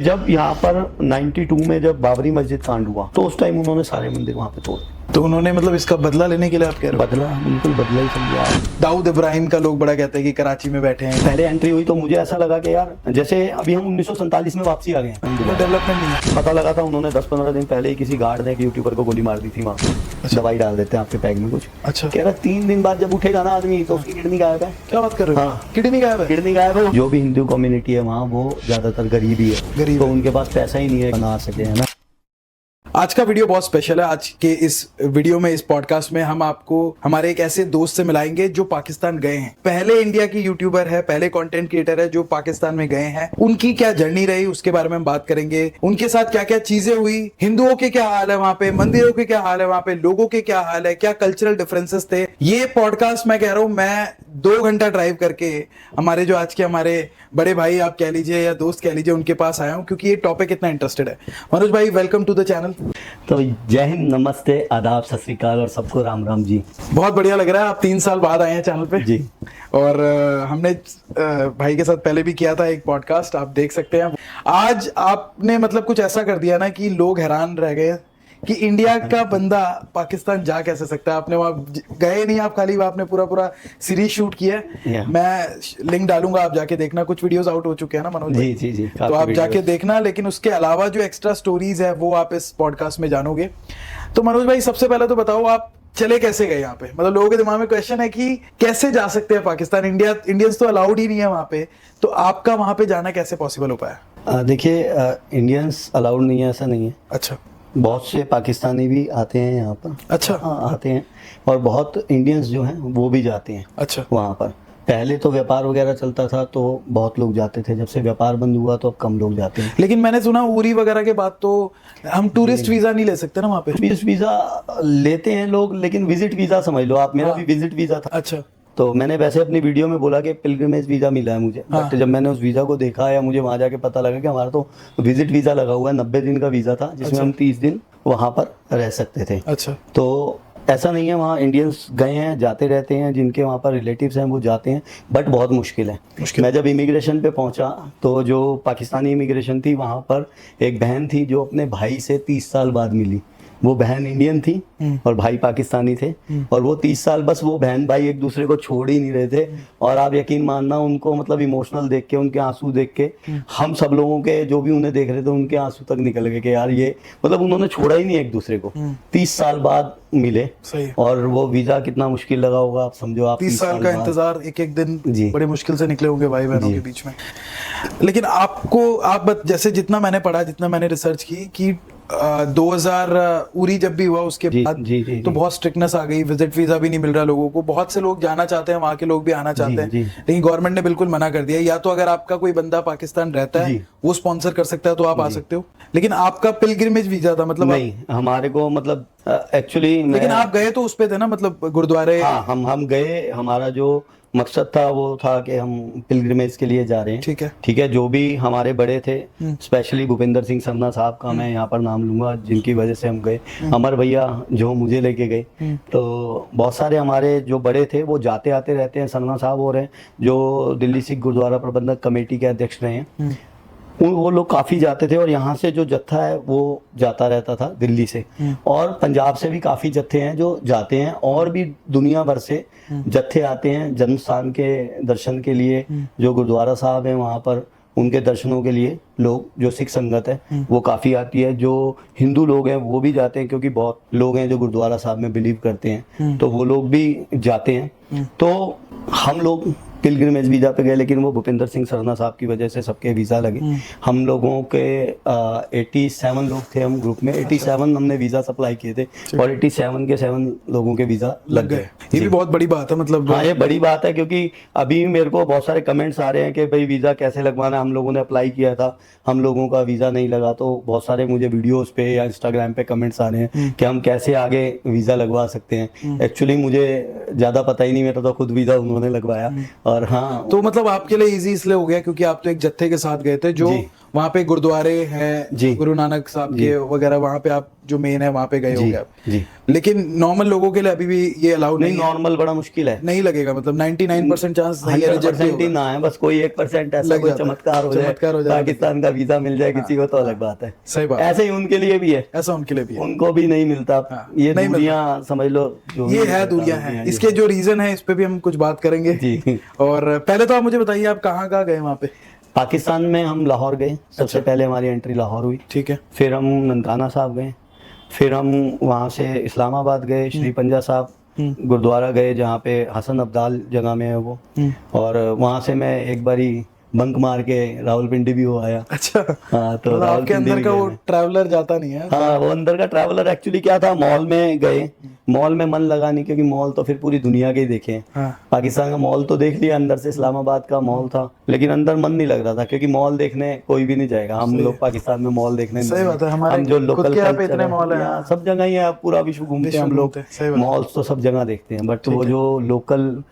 जब यहाँ पर 92 में जब बाबरी मस्जिद कांड हुआ तो उस टाइम उन्होंने सारे मंदिर वहाँ पे तोड़ दिए। तो उन्होंने मतलब इसका बदला लेने के लिए आप कह रहे हो? बदला, बिल्कुल बदला ही समझा। दाऊद इब्राहिम का लोग बड़ा कहते हैं कि कराची में बैठे हैं। पहले एंट्री हुई तो मुझे ऐसा लगा कि यार जैसे अभी हम 1947 में वापसी आ गए हैं। डेवलपमेंट नहीं है। पता लगा था उन्होंने 10-15 दिन पहले ही किसी गार्ड ने एक यूट्यूबर को गोली मार दी थी वहाँ। दवाई डाल देते हैं आपके पैग में कुछ। अच्छा। कह रहा 3 दिन बाद जब उठेगा ना आदमी तो उसकी किडनी गायब है। क्या बात कर रहे हो? हाँ। किडनी गायब है? किडनी गायब है। जो भी हिंदू कम्युनिटी है वहाँ वो ज्यादातर गरीब ही है, गरीब तो है। उनके पास पैसा ही नहीं है बना सके, है ना। आज का वीडियो बहुत स्पेशल है। आज के इस वीडियो में, इस पॉडकास्ट में हम आपको हमारे एक ऐसे दोस्त से मिलाएंगे जो पाकिस्तान गए हैं। पहले इंडिया की यूट्यूबर है, पहले कंटेंट क्रिएटर है जो पाकिस्तान में गए हैं। उनकी क्या जर्नी रही उसके बारे में हम बात करेंगे। उनके साथ क्या क्या चीजें हुई, हिंदुओं के क्या हाल है वहां पे, मंदिरों के क्या हाल है वहां पे, लोगों के क्या हाल है, क्या कल्चरल डिफरेंसेस थे। ये पॉडकास्ट मैं कह रहा हूं, मैं 2 घंटा ड्राइव करके हमारे जो आज के हमारे बड़े भाई आप कह लीजिए या दोस्त कह लीजिए उनके पास आया हूं, क्योंकि ये टॉपिक इतना इंटरेस्टेड है। मनोज भाई, वेलकम टू द चैनल। तो जय हिंद, नमस्ते, आदाब, सत श्री अकाल और सबको राम राम जी। बहुत बढ़िया लग रहा है, आप 3 साल बाद आए हैं चैनल पे जी। और हमने भाई के साथ पहले भी किया था एक पॉडकास्ट, आप देख सकते हैं। आज आपने मतलब कुछ ऐसा कर दिया ना कि लोग हैरान रह गए कि इंडिया का बंदा पाकिस्तान जा कैसे सकता है। आपने वहां गए नहीं, आप खाली आपने पूरा सीरीज शूट किया है। मैं लिंक डालूंगा, आप जाके देखना। कुछ वीडियोस आउट हो चुके हैं ना मनोज? जी जी जी, तो आप जाके देखना। लेकिन उसके अलावा जो एक्स्ट्रा स्टोरीज है वो आप इस पॉडकास्ट में जानोगे। तो मनोज भाई, सबसे पहले तो बताओ आप चले कैसे गए यहाँ पे? मतलब लोगों के दिमाग में क्वेश्चन है कि कैसे जा सकते हैं पाकिस्तान। इंडियंस तो अलाउड ही नहीं है वहां पे, तो आपका वहां पे जाना कैसे पॉसिबल हो पाया? देखिए, इंडियंस अलाउड नहीं है ऐसा नहीं है। अच्छा। बहुत से पाकिस्तानी भी आते हैं यहाँ पर। अच्छा। हाँ, आते हैं। और बहुत इंडियंस जो हैं वो भी जाते हैं। अच्छा। वहाँ पर पहले तो व्यापार वगैरह चलता था तो बहुत लोग जाते थे। जब से व्यापार बंद हुआ तो अब कम लोग जाते हैं। लेकिन मैंने सुना उरी वगैरह के बाद तो हम टूरिस्ट वीजा नहीं ले सकते ना वहाँ पे? टूरिस्ट वीजा लेते हैं लोग, लेकिन विजिट वीजा समझ लो आप। मेरा भी विजिट वीजा था। अच्छा। तो मैंने वैसे अपनी वीडियो में बोला कि पिलग्रिमेज वीजा मिला है मुझे। बट जब मैंने उस वीजा को देखा या मुझे वहां जाके पता लगा कि हमारा तो विजिट वीजा लगा हुआ है, 90 दिन का वीजा था जिसमें हम 30 दिन वहां पर रह सकते थे। अच्छा। तो ऐसा नहीं है, वहाँ इंडियंस गए हैं, जाते रहते हैं, जिनके वहाँ पर रिलेटिव्स हैं वो जाते हैं, बट बहुत मुश्किल है। मैं जब इमिग्रेशन पे पहुंचा तो जो पाकिस्तानी इमिग्रेशन थी वहाँ पर एक बहन थी जो अपने भाई से 30 साल बाद मिली। वो बहन इंडियन थी और भाई पाकिस्तानी थे, और वो 30 साल बस वो बहन भाई एक दूसरे को छोड़ ही नहीं रहे थे। और आप यकीन मानना, उनको मतलब इमोशनल देख के, उनके आंसू देख के, हम सब लोगों के जो भी उन्हें देख रहे थे उनके आंसू तक निकल गए कि यार ये मतलब उन्होंने छोड़ा ही नहीं एक दूसरे को। 30 साल बाद मिले। सही। और वो वीजा कितना मुश्किल लगा होगा आप समझो। आप 30 साल का इंतजार, एक एक दिन जी। बड़े मुश्किल से निकले होंगे भाई बहनों के बीच में। लेकिन आप जैसे जितना मैंने पढ़ा, जितना मैंने रिसर्च की कि 2000 उरी जब भी हुआ उसके बाद तो बहुत स्ट्रिक्टनेस आ गई, विजिट वीजा भी नहीं मिल रहा लोगों को। बहुत से लोग जाना चाहते हैं, वहां के लोग भी आना चाहते हैं, लेकिन गवर्नमेंट ने बिल्कुल मना कर दिया। या तो अगर आपका कोई बंदा पाकिस्तान रहता है वो स्पॉन्सर कर सकता है तो आप आ सकते हो, लेकिन आपका पिलग्रिमेज वीजा था मतलब नहीं हमारे को, मतलब एक्चुअली। लेकिन आप गए तो उस पे थे ना, मतलब गुरुद्वारे? हाँ, हम गए। हमारा जो मकसद था वो था कि हम पिलग्रिमेज के लिए जा रहे हैं। ठीक है। ठीक है। जो भी हमारे बड़े थे, स्पेशली भूपेंद्र सिंह सरना साहब का मैं यहाँ पर नाम लूंगा, जिनकी वजह से हम गए। अमर भैया जो मुझे लेके गए, तो बहुत सारे हमारे जो बड़े थे वो जाते आते रहते हैं। सरना साहब हो रहे हैं जो दिल्ली सिख गुरुद्वारा प्रबंधक कमेटी के अध्यक्ष रहे हैं, वो लोग काफ़ी जाते थे। और यहाँ से जो जत्था है वो जाता रहता था दिल्ली से, और पंजाब से भी काफ़ी जत्थे हैं जो जाते हैं, और भी दुनिया भर से जत्थे आते हैं जन्म स्थान के दर्शन के लिए। जो गुरुद्वारा साहब हैं वहाँ पर उनके दर्शनों के लिए लोग, जो सिख संगत है वो काफ़ी आती है। जो हिंदू लोग हैं वो भी जाते हैं, क्योंकि बहुत लोग हैं जो गुरुद्वारा साहब में बिलीव करते हैं, तो वो लोग भी जाते हैं। तो हम लोग पिलग्रिमेज वीजा पे गए, लेकिन वो भूपेंद्र सिंह सरना साहब की वजह से सबके वीजा लगे। हम लोगों के 87 लोग थे हम ग्रुप में। 87 हमने वीजा सप्लाई किए थे और 87 के 7 लोगों के वीजा लग गए। ये भी बहुत बड़ी बात है मतलब। हाँ, ये बड़ी बात है, क्योंकि अभी मेरे को बहुत सारे कमेंट्स आ रहे हैं कि भाई वीजा कैसे लगवाना है। हम लोगों ने अप्लाई किया था, हम लोगों का वीजा नहीं लगा। तो बहुत सारे मुझे वीडियोस पे या इंस्टाग्राम पे कमेंट्स आ रहे हैं कि हम कैसे आगे वीजा लगवा सकते हैं। एक्चुअली मुझे ज्यादा पता ही नहीं, मेरा तो खुद वीजा उन्होंने लगवाया। और हाँ, तो मतलब आपके लिए इजी इसलिए हो गया क्योंकि आप तो एक जत्थे के साथ गए थे जो वहाँ पे गुरुद्वारे हैं, गुरु नानक साहब के वगैरह, वहाँ पे आप जो मेन है वहाँ पे गए जी, होंगे आप। जी। लेकिन नॉर्मल लोगों के लिए अभी भी ये अलाउ नहीं, नहीं है, नॉर्मल बड़ा मुश्किल है। नहीं लगेगा, मतलब 99% चांस नहीं है, रिजेक्ट 100% ही होगा। ना है, बस कोई 1% ऐसा लग कोई जाता है, चमत्कार हो चमत्कार हो जाए, जाए, पाकिस्तान का वीजा मिल जाए किसी को तो अलग बात है। सही बात है। ऐसे ही उनके लिए भी है, ऐसा उनके लिए भी है, उनको भी नहीं मिलता। हाँ, ये नहीं मिलता। दूरियां समझ लो, जो ये भी है दूरियां सरकारों की हैं, ये इसके जो रीजन है इस पे भी हम कुछ बात करेंगे। जी। और पहले तो आप मुझे बताइए आप कहाँ कहाँ गए वहाँ पे। पाकिस्तान में हम लाहौर गए, सबसे पहले हमारी एंट्री लाहौर हुई। ठीक है। फिर हम ननकाना साहब गए, फिर हम वहाँ से इस्लामाबाद गए, श्री पंजा साहब गुरुद्वारा गए जहाँ पे हसन अब्दाल जगह में है वो। और वहाँ से मैं एक बारी बंक मार के रावलपिंडी भी हो आया। अच्छा, हाँ, तो मतलब आपके रावलपिंडी अंदर भी का गए वो मैं। ट्रैवलर जाता नहीं है। हाँ, वो अंदर का ट्रैवलर एक्चुअली क्या था, मॉल में गए, मॉल में मन लगा नहीं, क्योंकि मॉल तो फिर पूरी दुनिया के ही देखे हैं। हाँ। पाकिस्तान का मॉल तो देख लिया अंदर से, इस्लामाबाद का मॉल था, लेकिन अंदर मन नहीं लग रहा था, क्योंकि मॉल देखने कोई भी नहीं जाएगा। हम लोग पाकिस्तान में मॉल देखने नहीं सही बात है, हमारे हम जो खुद लोकल के यहाँ पे कल्चर इतने है, मॉल हैं। यहाँ सब जगह ही है, आप पूरा विश्व घूमते हैं हम लोग, घूमते हैं, सही बात है। मॉल्स तो सब जगह देखते हैं, बट वो जो लोकल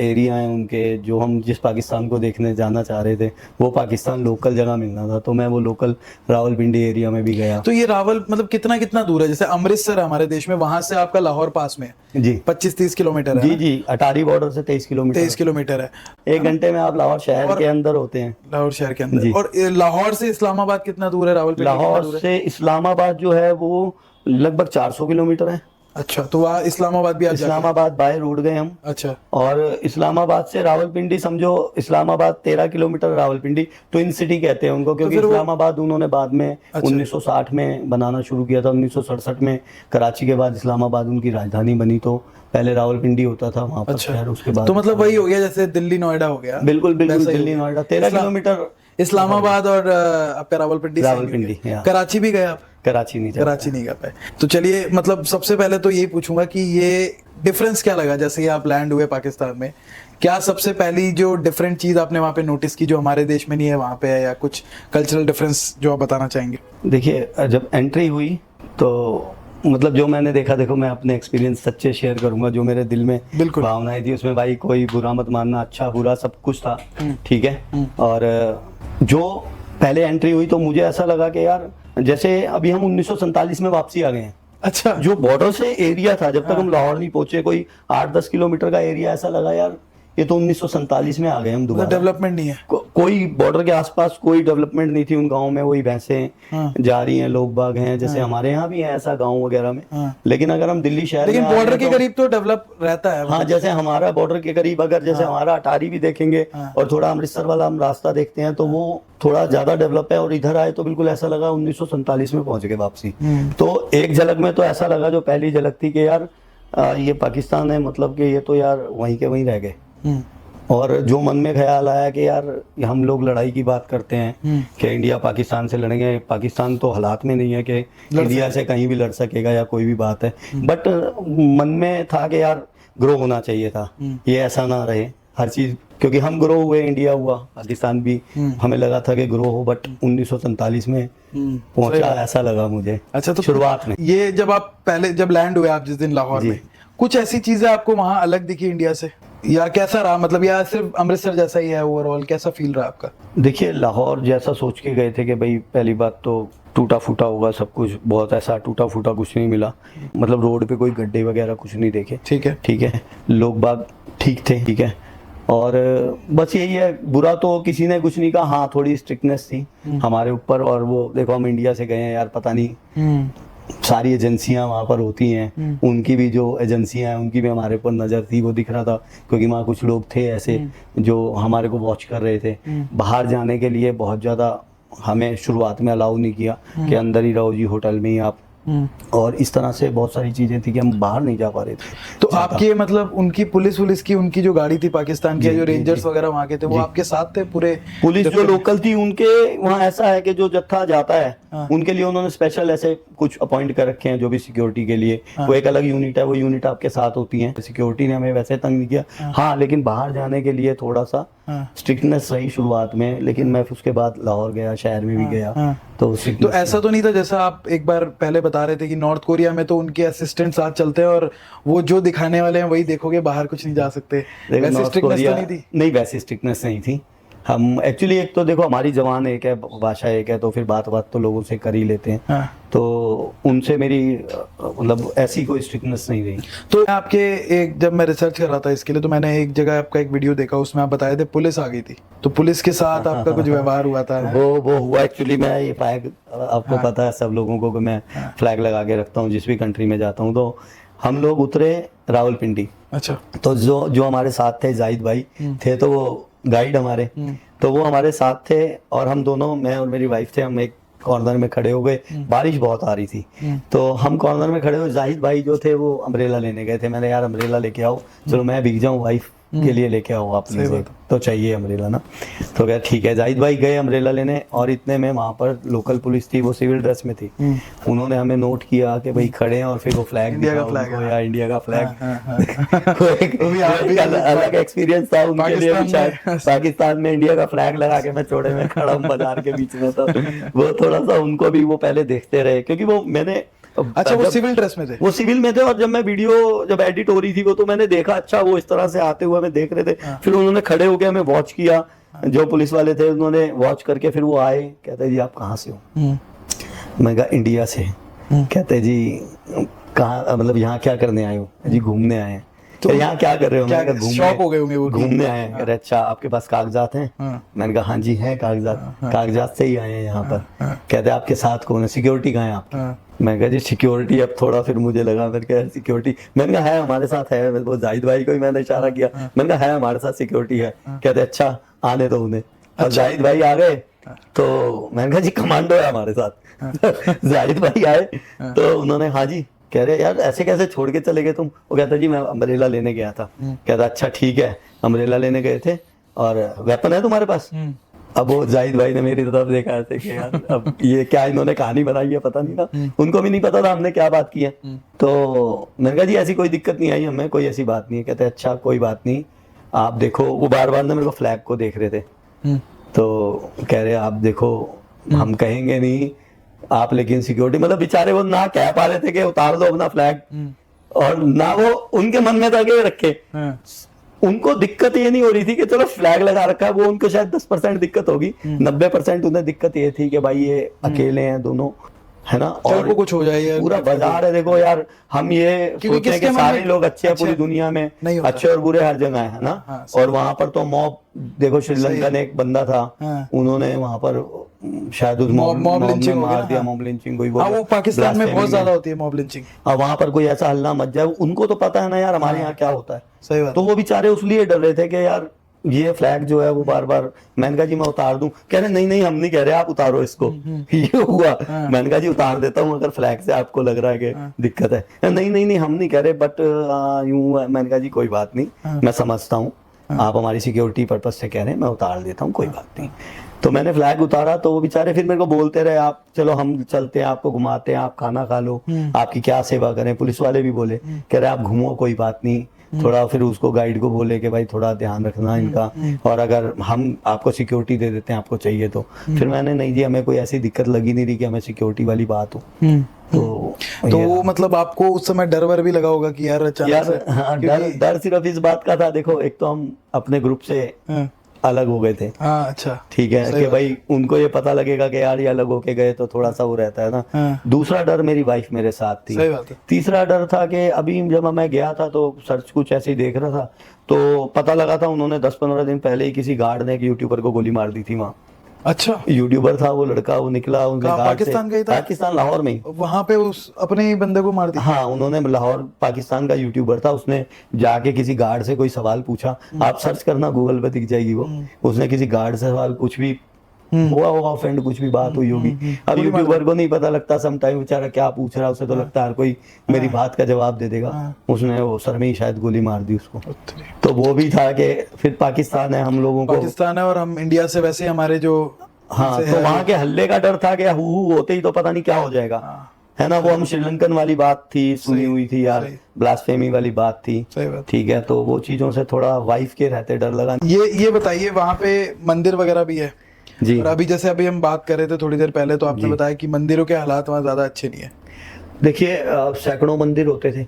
एरिया है उनके, जो हम जिस पाकिस्तान को देखने जाना चाह रहे थे, वो पाकिस्तान लोकल जगह मिलना था, तो मैं वो लोकल रावलपिंडी एरिया में भी गया। तो ये रावल मतलब कितना कितना दूर है, जैसे अमृतसर है हमारे देश में, वहां से आपका लाहौर पास में है, जी 25-30 किलोमीटर है जी ना? जी, अटारी बॉर्डर से 23 किलोमीटर, 23 किलोमीटर है 1 घंटे में आप लाहौर शहर के अंदर होते हैं। लाहौर शहर के अंदर। जी। और लाहौर से इस्लामाबाद कितना दूर है, रावलपिंडी कितना दूर लाहौर है? से इस्लामाबाद जो है वो लगभग 400 किलोमीटर है। अच्छा, तो वहाँ इस्लामाबाद भी आप जाके- इस्लामाबाद बाय रोड गए हम, अच्छा, और इस्लामाबाद से रावलपिंडी समझो, Islamabad 13 kilometre, Rawalpindi twin city कहते हैं उनको, क्योंकि फिर वो- इस्लामाबाद उन्होंने बाद में 1960 में बनाना शुरू किया था। 1967 में कराची के बाद इस्लामाबाद उनकी राजधानी बनी, तो पहले रावलपिंडी होता था वहाँ पर शहर, उसके बाद तो मतलब वही हो गया जैसे दिल्ली नोएडा हो गया। बिल्कुल बिल्कुल, वैसा ही दिल्ली हो गया। नोएडा 13 किलोमीटर। इस्लामाबाद और आपका रावलपिंडी same ही हो रावलपिंडी, गया। हाँ। कराची भी गए आप? कराची नहीं जा कराची नहीं गए पाए। तो चलिए, मतलब सबसे पहले तो यही पूछूंगा कि ये डिफरेंस क्या लगा, जैसे ही आप लैंड हुए पाकिस्तान में, क्या सबसे पहली जो डिफरेंट चीज आपने वहाँ पे नोटिस की जो हमारे देश में नहीं है वहाँ पे है, या कुछ कल्चरल डिफरेंस जो आप बताना चाहेंगे? देखिए, जब एंट्री हुई तो मतलब जो मैंने देखा, देखो मैं अपने एक्सपीरियंस सच्चे शेयर करूंगा, जो मेरे दिल में बिल्कुल। भावनाएं थी उसमें, भाई कोई बुरा मत मानना, अच्छा बुरा सब कुछ था, ठीक है। और जो पहले एंट्री हुई तो मुझे ऐसा लगा कि यार जैसे अभी हम 1947 में वापसी आ गए हैं। अच्छा, जो बॉर्डर से एरिया था, जब तक हम लाहौर नहीं पहुंचे, कोई 8-10 किलोमीटर का एरिया, ऐसा लगा यार ये तो 1947 में आ गए हम दोबारा। डेवलपमेंट नहीं है। कोई बॉर्डर के आसपास कोई डेवलपमेंट नहीं थी उन गाँव में, वही भैंसें हाँ। जा रही हैं, लोग बाग हैं, जैसे हमारे यहाँ भी है ऐसा गाँव वगैरह में। हाँ। लेकिन अगर हम दिल्ली शहर लेकिन में आ बॉर्डर रहे के हैं तो- करीब तो डेवलप रहता है। हाँ, जैसे हमारा बॉर्डर के करीब, अगर जैसे हमारा अटारी भी देखेंगे और थोड़ा अमृतसर वाला हम रास्ता देखते हैं, तो वो थोड़ा ज्यादा डेवलप है, और इधर आए तो बिल्कुल ऐसा लगा 1947 में पहुंच गए वापसी। तो एक झलक में तो ऐसा लगा, जो पहली झलक थी कि यार ये पाकिस्तान है, मतलब कि ये तो यार वहीं के वहीं रह गए। और जो मन में ख्याल आया कि यार हम लोग लड़ाई की बात करते हैं कि इंडिया पाकिस्तान से लड़ेंगे, पाकिस्तान तो हालात में नहीं है कि इंडिया से कहीं भी लड़ सकेगा या कोई भी बात है, बट मन में था कि यार ग्रो होना चाहिए था, ये ऐसा ना रहे हर चीज, क्योंकि हम ग्रो हुए, इंडिया हुआ, पाकिस्तान भी हमें लगा था कि ग्रो हो, बट 1947 में पहुंचा, ऐसा लगा मुझे। अच्छा, तो शुरुआत में ये जब आप पहले जब लैंड हुए आप जिस दिन लाहौर में, कुछ ऐसी चीजें आपको वहां अलग दिखी इंडिया से, या कैसा रहा, मतलब या सिर्फ अमृतसर जैसा ही है ओवरऑल, कैसा फील रहा आपका? देखिए, लाहौर जैसा सोच के गए थे कि भाई पहली बात तो टूटा फूटा होगा सब कुछ, बहुत ऐसा टूटा फूटा कुछ नहीं मिला, मतलब रोड पे कोई गड्ढे वगैरह कुछ नहीं देखे, ठीक है। ठीक है, लोग बाग ठीक थे, ठीक है, और बस यही है, बुरा तो किसी ने कुछ नहीं कहा। हाँ, थोड़ी स्ट्रिक्टनेस थी हमारे ऊपर, और वो देखो हम इंडिया से गए हैं यार, पता नहीं सारी एजेंसियां वहाँ पर होती हैं, उनकी भी जो एजेंसियां हैं उनकी भी हमारे ऊपर नज़र थी, वो दिख रहा था, क्योंकि वहाँ कुछ लोग थे ऐसे जो हमारे को वॉच कर रहे थे। बाहर जाने के लिए बहुत ज़्यादा हमें शुरुआत में अलाउ नहीं किया कि अंदर ही रहो जी, होटल में ही आप, और इस तरह से बहुत सारी चीजें थी कि हम बाहर नहीं जा पा रहे थे। तो आपके मतलब उनकी पुलिस की उनकी जो गाड़ी थी पाकिस्तान की, जो रेंजर्स वगैरह वहाँ के थे, वो आपके साथ थे पूरे? पुलिस जो लोकल थी उनके वहाँ ऐसा है कि जो जत्था जाता है उनके लिए उन्होंने स्पेशल ऐसे कुछ अपॉइंट कर रखे हैं जो भी सिक्योरिटी के लिए, वो एक अलग यूनिट है, वो यूनिट आपके साथ होती है। सिक्योरिटी ने हमें वैसे तंग नहीं किया, हाँ, लेकिन बाहर जाने के लिए थोड़ा सा स्ट्रिक्टनेस रही शुरुआत में, लेकिन मैं उसके बाद लाहौर गया, शहर में भी गया, तो ऐसा तो नहीं था जैसा आप एक बार पहले बता रहे थे कि नॉर्थ कोरिया में तो उनके असिस्टेंट साथ चलते हैं और वो जो दिखाने वाले हैं वही देखोगे, बाहर कुछ नहीं जा सकते, वैसे स्ट्रिक्टनेस तो नहीं थी? नहीं, वैसे स्ट्रिक्टनेस नहीं थी, हम एक्चुअली एक तो देखो हमारी जबान एक है, भाषा एक है, तो फिर बात तो लोगों से कर ही लेते हैं। हाँ। तो उनसे मेरी मतलब ऐसी कोई स्ट्रिक्टनेस नहीं रही। तो आपके एक जब मैं रिसर्च कर रहा था इसके लिए, तो मैंने एक जगह आपका एक वीडियो देखा, उसमें आप बताए थे पुलिस आ गई थी, तो पुलिस के साथ आपका कुछ व्यवहार हुआ था? वो हुआ एक्चुअली। मैं ये फ्लैग, आपको पता है सब लोगों को कि मैं फ्लैग लगा के रखता हूँ जिस भी कंट्री में जाता हूँ। तो हम लोग उतरे रावलपिंडी। अच्छा। तो जो हमारे साथ थे जाहिद भाई थे, तो वो गाइड हमारे, तो वो हमारे साथ थे और हम दोनों, मैं और मेरी वाइफ थे, हम एक कॉर्नर में खड़े हो गए। बारिश बहुत आ रही थी, तो हम कॉर्नर में खड़े हुए, जाहिद भाई जो थे वो अम्ब्रेला लेने गए थे। मैंने यार अम्ब्रेला लेके आओ, चलो मैं भीग जाऊँ, वाइफ के लिए लेके आओ अपने से, तो चाहिए अम्ब्रेला ना। तो कहा ठीक है, जाहिद भाई गए अम्ब्रेला लेने, और इतने में वहाँ पर लोकल पुलिस थी, वो सिविल ड्रेस में थी। उन्होंने हमें नोट किया कि भाई खड़े हैं, और फिर वो फ्लैग इंडिया का फ्लैग या इंडिया का फ्लैग। वो भी अलग एक्सपीरियंस था उनके लिए भी शायद। पाकिस्तान पाकिस्तान में इंडिया का फ्लैग लगा के मैं चौड़े में खड़ा हूँ बाजार के बीच में, तो वो थोड़ा सा उनको भी वो पहले देखते रहे, क्योंकि वो मैंने, अच्छा, वो सिविल ड्रेस में थे? वो सिविल में थे, और जब मैं वीडियो जब एडिट हो रही थी वो, तो मैंने देखा अच्छा वो इस तरह से आते हुए हमें देख रहे थे। फिर उन्होंने खड़े होकर हमें वॉच किया, जो पुलिस वाले थे उन्होंने वॉच करके फिर वो आए, कहते जी आप कहाँ से हो? मैं कहा इंडिया से। कहते जी कहाँ, मतलब यहाँ क्या करने आए हो? जी घूमने आए हैं। तो यहाँ क्या कर रहे हो? मैंने कहा शॉक हो गए होंगे वो, घूमने आए हैं। अरे अच्छा, आपके पास कागजात हैं? मैंने कहा हाँ जी हैं कागजात, कागजात से ही आए हैं यहाँ पर। कहते आपके साथ कौन है? सिक्योरिटी कहाँ है आपकी? मैं कहा जी सिक्योरिटी, अब थोड़ा फिर मुझे लगा, मैंने कहा सिक्योरिटी, मैंने कहा है हमारे साथ है, वो जाहिद भाई को ही मैंने इशारा किया, मैंने कहा है हमारे साथ सिक्योरिटी है। कहते अच्छा आने दो उन्हें, और जाहिद भाई आ गए, तो मैंने कहा जी कमांडो है हमारे साथ। जाहिद भाई आए तो उन्होंने हाँ जी, कह रहे यार ऐसे कैसे छोड़ के चले गए तुम? वो कहता जी मैं अम्ब्रेला लेने गया था। कहता अच्छा ठीक है, अम्ब्रेला लेने गए थे, और वेपन है तुम्हारे पास? अब वो जाहिद भाई ने मेरी तरफ देखा ऐसे कि यार अब ये क्या इन्होंने कहानी बनाई है, पता नहीं ना, उनको भी नहीं पता था हमने क्या बात की है। तो मैंने कहा जी ऐसी कोई दिक्कत नहीं आई हमें, कोई ऐसी बात नहीं है। कहते अच्छा कोई बात नहीं, आप देखो, वो बार बार ना मेरे को फ्लैग को देख रहे थे, तो कह रहे आप देखो, हम कहेंगे नहीं आप, लेकिन सिक्योरिटी, मतलब बेचारे वो ना कह पा रहे थे कि उतार दो अपना फ्लैग, और ना वो उनके मन में था कि रखे। उनको दिक्कत ये नहीं हो रही थी कि चलो फ्लैग लगा रखा है, वो उनको शायद 10% दिक्कत होगी, 90% उन्हें दिक्कत ये थी कि भाई ये अकेले हैं दोनों, है ना, और को कुछ हो जाए, पूरा बाजार है। देखो यार हम ये सोचते हैं कि सारे लोग अच्छे हैं पूरी दुनिया में, अच्छे और बुरे हर जगह है ना, और वहां पर तो मॉब, देखो श्रीलंका ने एक बंदा था, उन्होंने वहां पर शायद उस मॉब लिंचिंग मार दिया, मॉब लिंचिंग कोई, वो पाकिस्तान में बहुत ज्यादा होती है मॉब लिंचिंग। और वहां पर कोई ऐसा हल्ला मच जाए, उनको तो पता है ना यार हमारे यहाँ क्या होता है। सही बात। तो वो बेचारे उसलिए डर रहे थे कि यार ये फ्लैग जो है वो बार बार, मैंने कहा जी मैं उतार दूं, कह रहे नहीं नहीं हम नहीं कह रहे आप उतारो इसको। ये हुआ, मैंने कहा जी उतार देता हूँ अगर फ्लैग से आपको लग रहा है कि दिक्कत है। नहीं नहीं नहीं हम नहीं कह रहे, बट यूं, मैंने कहा जी कोई बात नहीं, मैं समझता हूँ आप हमारी सिक्योरिटी पर्पज से कह रहे हैं, मैं उतार देता हूँ, कोई बात नहीं। तो मैंने फ्लैग उतारा, तो वो बेचारे फिर मेरे को बोलते रहे आप चलो हम चलते हैं, आपको घुमाते हैं, आप खाना खा लो, आपकी क्या सेवा करें। पुलिस वाले भी बोले, कह रहे आप घूमो कोई बात नहीं, थोड़ा फिर उसको गाइड को बोले कि भाई थोड़ा ध्यान रखना इनका, और अगर हम आपको सिक्योरिटी दे देते हैं आपको चाहिए तो। फिर मैंने नहीं जी हमें कोई ऐसी दिक्कत लगी नहीं रही कि हमें सिक्योरिटी वाली बात हो। तो वो मतलब आपको उस समय डर वर भी लगा होगा कि यार अचानक हाँ, डर सिर्फ इस बात का था, देखो एक तो हम अपने ग्रुप से अलग हो गए थे। अच्छा ठीक है कि भाई उनको ये पता लगेगा कि यार ये अलग होके गए, तो थोड़ा सा वो रहता है ना। दूसरा डर मेरी वाइफ मेरे साथ थी। सही बात है। तीसरा डर था कि अभी जब मैं गया था तो सर्च कुछ ऐसे ही देख रहा था, तो पता लगा था उन्होंने 10-15 दिन पहले ही किसी गार्ड ने एक यूट्यूबर को गोली मार दी थी वहाँ। अच्छा, यूट्यूबर था वो लड़का, वो निकला उनके पाकिस्तान गई था? पाकिस्तान, लाहौर में ही, वहां पे उस अपने ही बंदे को मार दिया। हाँ उन्होंने, लाहौर पाकिस्तान का यूट्यूबर था, उसने जाके किसी गार्ड से कोई सवाल पूछा, आप सर्च करना गूगल पे दिख जाएगी वो, उसने किसी गार्ड से सवाल कुछ भी हुआ होगा, ऑफेंड कुछ भी बात हुई होगी। अब यूट्यूबर को नहीं पता लगता समटाइम बेचारा क्या पूछ रहा है, उसे तो लगता है हर कोई मेरी बात का जवाब दे देगा। उसने वो सर में ही शायद गोली मार दी उसको। तो वो भी था कि फिर पाकिस्तान है, हम लोगों को पाकिस्तान है, और हम इंडिया से वैसे हमारे जो, हाँ तो वहाँ के हल्ले का डर था कि हु होते ही तो पता नहीं क्या हो जाएगा, है ना। वो हम श्रीलंकन वाली बात थी, सुनी हुई थी यार, ब्लास्फेमी वाली बात थी, ठीक है। तो वो चीजों से थोड़ा वाइफ के रहते डर लगा। ये बताइए, वहाँ पे मंदिर वगैरह भी है जी, और अभी जैसे अभी हम बात कर रहे थे थोड़ी देर पहले, तो आपने बताया कि मंदिरों के हालात वहाँ ज्यादा अच्छे नहीं है। देखिए सैकड़ों मंदिर होते थे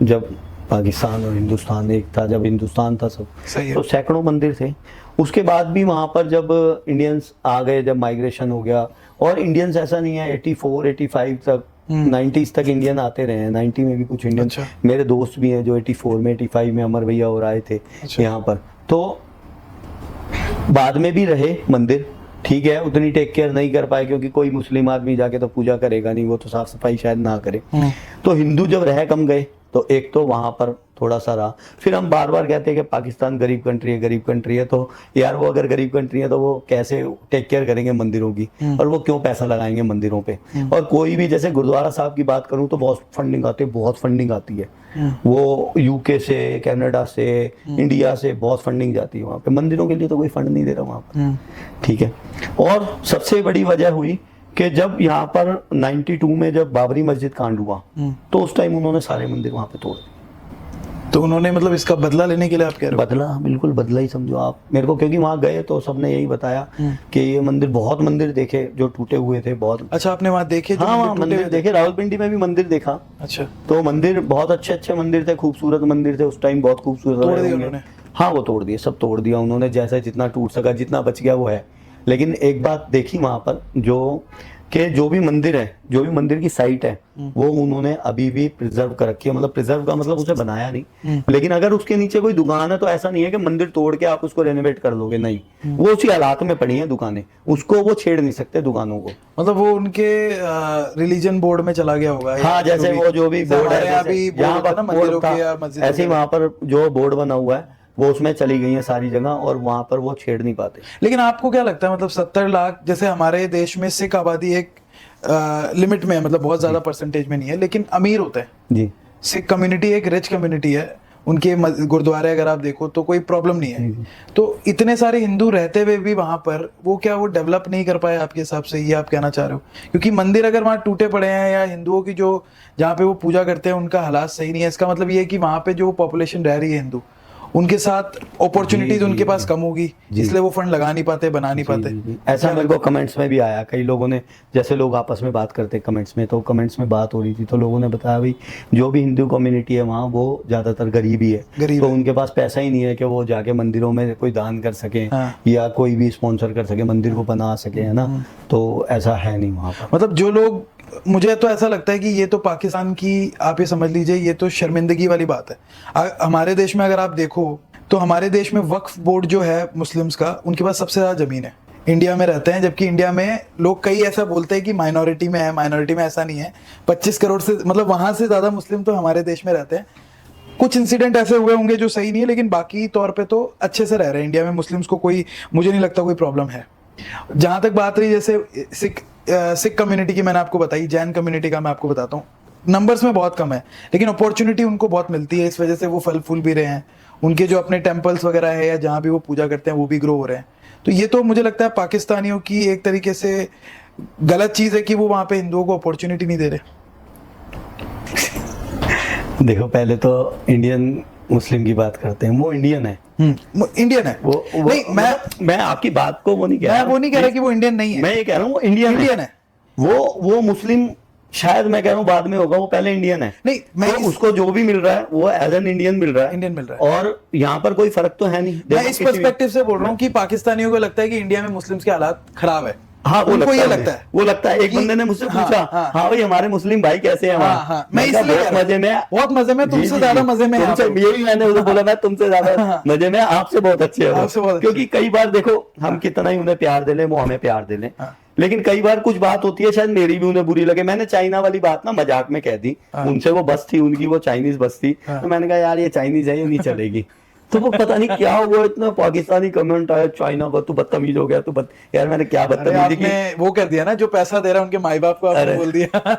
जब पाकिस्तान और हिंदुस्तान एक था, जब हिंदुस्तान था सब, तो सैकड़ों मंदिर थे। उसके बाद भी वहां पर जब इंडियंस आ गए, जब माइग्रेशन हो गया, और इंडियंस ऐसा नहीं है 84 85 तक 90s तक इंडियन आते रहे हैं, 90 में भी कुछ इंडियन। अच्छा। मेरे दोस्त भी हैं जो 84 में 85 में अमर भैया और आए थे अच्छा। यहाँ पर। तो बाद में भी रहे मंदिर, ठीक है, उतनी टेक केयर नहीं कर पाए क्योंकि कोई मुस्लिम आदमी जाके तो पूजा करेगा नहीं, वो तो साफ सफाई शायद ना करे। तो हिंदू जब रह कम गए तो एक तो वहां पर थोड़ा सा रहा। फिर हम बार बार कहते हैं कि पाकिस्तान गरीब कंट्री है, गरीब कंट्री है, तो यार वो अगर गरीब कंट्री है तो वो कैसे टेक केयर करेंगे मंदिरों की, और वो क्यों पैसा लगाएंगे मंदिरों पे। और कोई भी, जैसे गुरुद्वारा साहब की बात करूं तो बहुत फंडिंग आती है, बहुत फंडिंग आती है। वो यूके से, कनाडा से, इंडिया से बहुत फंडिंग जाती है वहाँ पे। मंदिरों के लिए तो कोई फंड नहीं दे रहा वहाँ पर, ठीक है। और सबसे बड़ी वजह हुई कि जब यहाँ पर 92 में जब बाबरी मस्जिद कांड हुआ तो उस टाइम उन्होंने सारे मंदिर वहाँ पे तोड़ दिए। तो उन्होंने मतलब इसका बदला लेने के लिए, आप कह रहे हो? बदला, बिल्कुल बदला ही समझो आप मेरे को, क्योंकि वहाँ गए तो सबने यही बताया कि ये मंदिर, बहुत मंदिर देखे जो टूटे हुए थे, बहुत। अच्छा, आपने वहाँ देखे? जो हाँ, वहाँ टूटे मंदिर हुए थे? देखे, रावलपिंडी में भी मंदिर देखा। अच्छा। तो मंदिर बहुत अच्छे अच्छे मंदिर थे, खूबसूरत मंदिर थे उस टाइम, बहुत खूबसूरत तोड़ रहे दिए होंगे। उन्होंने? हाँ, वो तोड़ दिए, सब तोड़ दिया उन्होंने, जैसा जितना टूट सका, जितना बच गया वो है। लेकिन एक बात देखी वहां पर, जो भी मंदिर है, जो भी मंदिर की साइट है, वो उन्होंने अभी भी प्रिजर्व कर रखी है। मतलब प्रिजर्व का मतलब उसे बनाया नहीं, लेकिन अगर उसके नीचे कोई दुकान है तो ऐसा नहीं है कि मंदिर तोड़ के आप उसको रेनोवेट कर दोगे, नहीं, वो उसी हालात में पड़ी है दुकानें, उसको वो छेड़ नहीं सकते दुकानों को। मतलब वो उनके रिलीजन बोर्ड में चला गया होगा। हाँ, जैसे वो जो भी बोर्ड है, अभी जहाँ पर मंदिरों बोर्ड के या था, मस्जिद, ऐसे ही वहां पर जो बोर्ड बना हुआ है वो उसमें चली गई है सारी जगह, और वहां पर वो छेड़ नहीं पाते। लेकिन आपको क्या लगता है, मतलब 70 लाख, जैसे हमारे देश में सिख आबादी एक लिमिट में है, मतलब बहुत ज्यादा परसेंटेज में नहीं है, लेकिन अमीर होते हैं जी। सिख कम्युनिटी, एक रिच कम्युनिटी है, उनके गुरुद्वारे अगर आप देखो तो कोई प्रॉब्लम नहीं है। तो इतने सारे हिंदू रहते हुए भी वहां पर वो क्या, वो डेवलप नहीं कर पाए आपके हिसाब से, ये आप कहना चाह रहे हो? क्योंकि मंदिर अगर वहां टूटे पड़े हैं, या हिंदुओं की जो जहाँ पे वो पूजा करते हैं उनका हालात सही नहीं है, इसका मतलब ये है कि वहां पे जो पॉपुलेशन रह रही है हिंदू, उनके साथ अपॉर्चुनिटीज उनके पास कम होगी, इसलिए वो फंड लगा नहीं पाते, बना नहीं पाते। ऐसा मेरे को कमेंट्स में भी आया, कई लोगों ने, जैसे लोग आपस में बात करते कमेंट्स में, तो कमेंट्स में बात हो रही थी तो लोगों ने बताया भाई जो भी हिंदू कम्युनिटी है वहाँ वो ज्यादातर गरीब ही है, तो उनके पास पैसा ही नहीं है कि वो जाके मंदिरों में कोई दान कर सके, या कोई भी स्पॉन्सर कर सके, मंदिर को बना सके, है ना। तो ऐसा है नहीं वहाँ पर। मतलब जो लोग, मुझे तो ऐसा लगता है कि ये तो पाकिस्तान की, आप ये समझ लीजिए, ये तो शर्मिंदगी वाली बात है। हमारे देश में अगर आप देखो तो हमारे देश में वक्फ बोर्ड जो है मुस्लिम्स का, उनके पास सबसे ज्यादा जमीन है, इंडिया में रहते हैं, जबकि इंडिया में लोग कई ऐसा बोलते हैं कि माइनॉरिटी में है, माइनॉरिटी में ऐसा नहीं है। 25 करोड़ से, मतलब वहां से ज्यादा मुस्लिम तो हमारे देश में रहते हैं। कुछ इंसिडेंट ऐसे हुए होंगे जो सही नहीं है, लेकिन बाकी तौर पे तो अच्छे से रह रहे हैं इंडिया में मुस्लिम्स को, कोई, मुझे नहीं लगता कोई प्रॉब्लम है। जहां तक बात रही जैसे सिख कम्युनिटी की, मैंने आपको बताई, जैन कम्युनिटी का मैं आपको बताता हूँ, नंबर्स में बहुत कम है, लेकिन अपॉर्चुनिटी उनको बहुत मिलती है, इस वजह से वो फल फूल भी रहे हैं, उनके जो अपने टेम्पल्स वगैरह है या जहाँ भी वो पूजा करते हैं वो भी ग्रो हो रहे हैं। तो ये तो मुझे लगता है पाकिस्तानियों की एक तरीके से गलत चीज़ है कि वो वहाँ पे हिंदुओं को अपॉर्चुनिटी नहीं दे रहे। देखो, पहले तो इंडियन मुस्लिम की बात करते हैं, वो इंडियन है, इंडियन है वो नहीं, मैं आपकी बात को वो नहीं कह रहा, मैं वो नहीं कह रहा कि वो इंडियन नहीं है, मैं ये कह रहा हूँ वो इंडियन है। वो मुस्लिम शायद मैं कह रहा हूँ बाद में होगा, वो पहले इंडियन है। नहीं, मैं तो उसको जो भी मिल रहा है वो एज एन इंडियन मिल रहा है, इंडियन मिल रहा है, और यहाँ पर कोई फर्क तो है नहीं। मैं इस पर्सपेक्टिव से बोल रहा हूँ कि पाकिस्तानियों को लगता है कि इंडिया में मुस्लिम्स के हालात खराब है। हाँ, उनको ये लगता है, वो लगता है। एक बंदे ने मुझसे पूछा, हाँ भाई हमारे मुस्लिम भाई कैसे हैं वहाँ? मैं इसलिए बहुत मजे में, तुमसे ज्यादा मजे में, यही मैंने उसे बोला, मैं तुमसे ज्यादा मजे में, आपसे बहुत अच्छे हैं। क्योंकि कई बार देखो, हम कितना ही उन्हें प्यार दे लें, वो हमें प्यार दे लें, लेकिन कई बार कुछ बात होती है शायद मेरी भी उन्हें बुरी लगे। मैंने चाइना वाली बात ना मजाक में कह दी, उनसे वो बस थी उनकी, वो चाइनीज बस थी, तो मैंने कहा यार ये चाइनीज है, ये नहीं चलेगी। तो वो पता नहीं क्या हुआ, इतना पाकिस्तानी कमेंट आया, चाइना का तू बदतमीज हो गया, तू यार मैंने क्या बदतमीजी की, वो कर दिया ना, जो पैसा दे रहा है उनके माई बाप को आपने बोल दिया।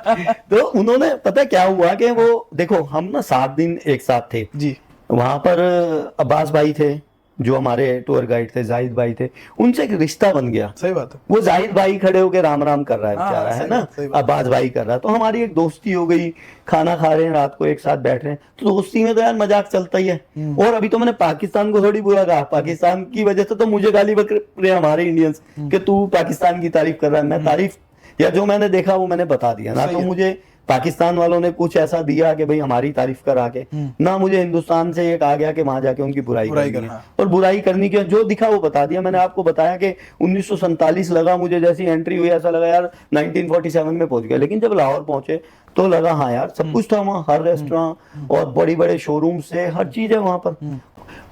तो उन्होंने, पता क्या हुआ कि वो देखो, हम ना 7 दिन एक साथ थे जी, वहां पर अब्बास भाई थे जो हमारे टूर गाइड थे, जाहिद भाई थे, उनसे एक रिश्ता बन गया। सही बात है। वो जाहिद भाई खड़े होके राम राम कर रहा है बेचारा, है ना, अब्बास भाई कर रहा है, तो हमारी एक दोस्ती हो गई, खाना खा रहे हैं रात को एक साथ बैठ रहे हैं, तो दोस्ती में तो यार मजाक चलता ही है। और अभी तो मैंने पाकिस्तान को थोड़ी बुरा कहा, पाकिस्तान की वजह से तो मुझे गाली बक रहे हैं हमारे इंडियंस कि तू पाकिस्तान की तारीफ कर रहा है। मैं तारीफ, या जो मैंने देखा वो मैंने बता दिया ना, तो मुझे पाकिस्तान वालों ने कुछ ऐसा दिया कि भाई हमारी तारीफ करा के, ना मुझे हिंदुस्तान से ये कहा गया कि वहां जाके उनकी बुराई करनी है। हाँ। और बुराई करनी की जो दिखा वो बता दिया। मैंने आपको बताया कि 1947 लगा मुझे, जैसी एंट्री हुई ऐसा लगा यार 1947 में पहुंच गए। लेकिन जब लाहौर पहुंचे तो लगा हाँ यार सब कुछ था वहाँ, हर रेस्टोरेंट और बड़ी बड़े शोरूम से हर चीज है वहां पर।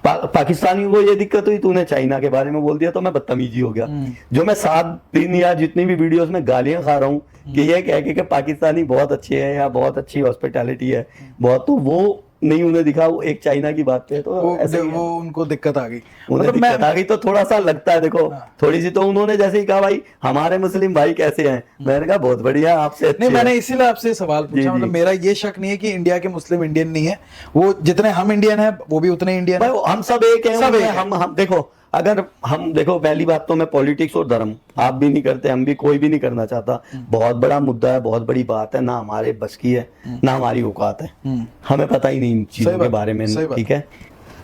पाकिस्तानियों को ये दिक्कत हुई, तूने चाइना के बारे में बोल दिया तो मैं बदतमीजी हो गया। जो मैं 7 दिन या जितनी भी वीडियोस में गालियां खा रहा हूँ कि ये कह के कि पाकिस्तानी बहुत अच्छे हैं या बहुत अच्छी हॉस्पिटैलिटी है बहुत, तो वो नहीं उन्हें दिखा, वो एक चाइना की बात पे तो ऐसे ही है। वो उनको दिक्कत आ गई, उन्हें मतलब दिक्कत आ गई तो थोड़ा सा लगता है। देखो थोड़ी सी तो उन्होंने जैसे ही कहा भाई हमारे मुस्लिम भाई कैसे हैं, मैंने कहा बहुत बढ़िया, आपसे अच्छे नहीं, हैं। मैंने इसीलिए आपसे ये सवाल जी, पूछा। जी। मतलब मेरा ये शक नहीं है कि इंडिया के मुस्लिम इंडियन नहीं है, वो जितने हम इंडियन है वो भी उतने इंडियन है। भाई हम सब एक हैं, सब एक हैं। हम देखो, अगर हम देखो, पहली बात तो मैं पॉलिटिक्स और धर्म आप भी नहीं करते, हम भी, कोई भी नहीं करना चाहता। बहुत बड़ा मुद्दा है, बहुत बड़ी बात है, ना हमारे बस की है ना हमारी औकात है, हमें पता ही नहीं इन चीजों के बारे में, ठीक है।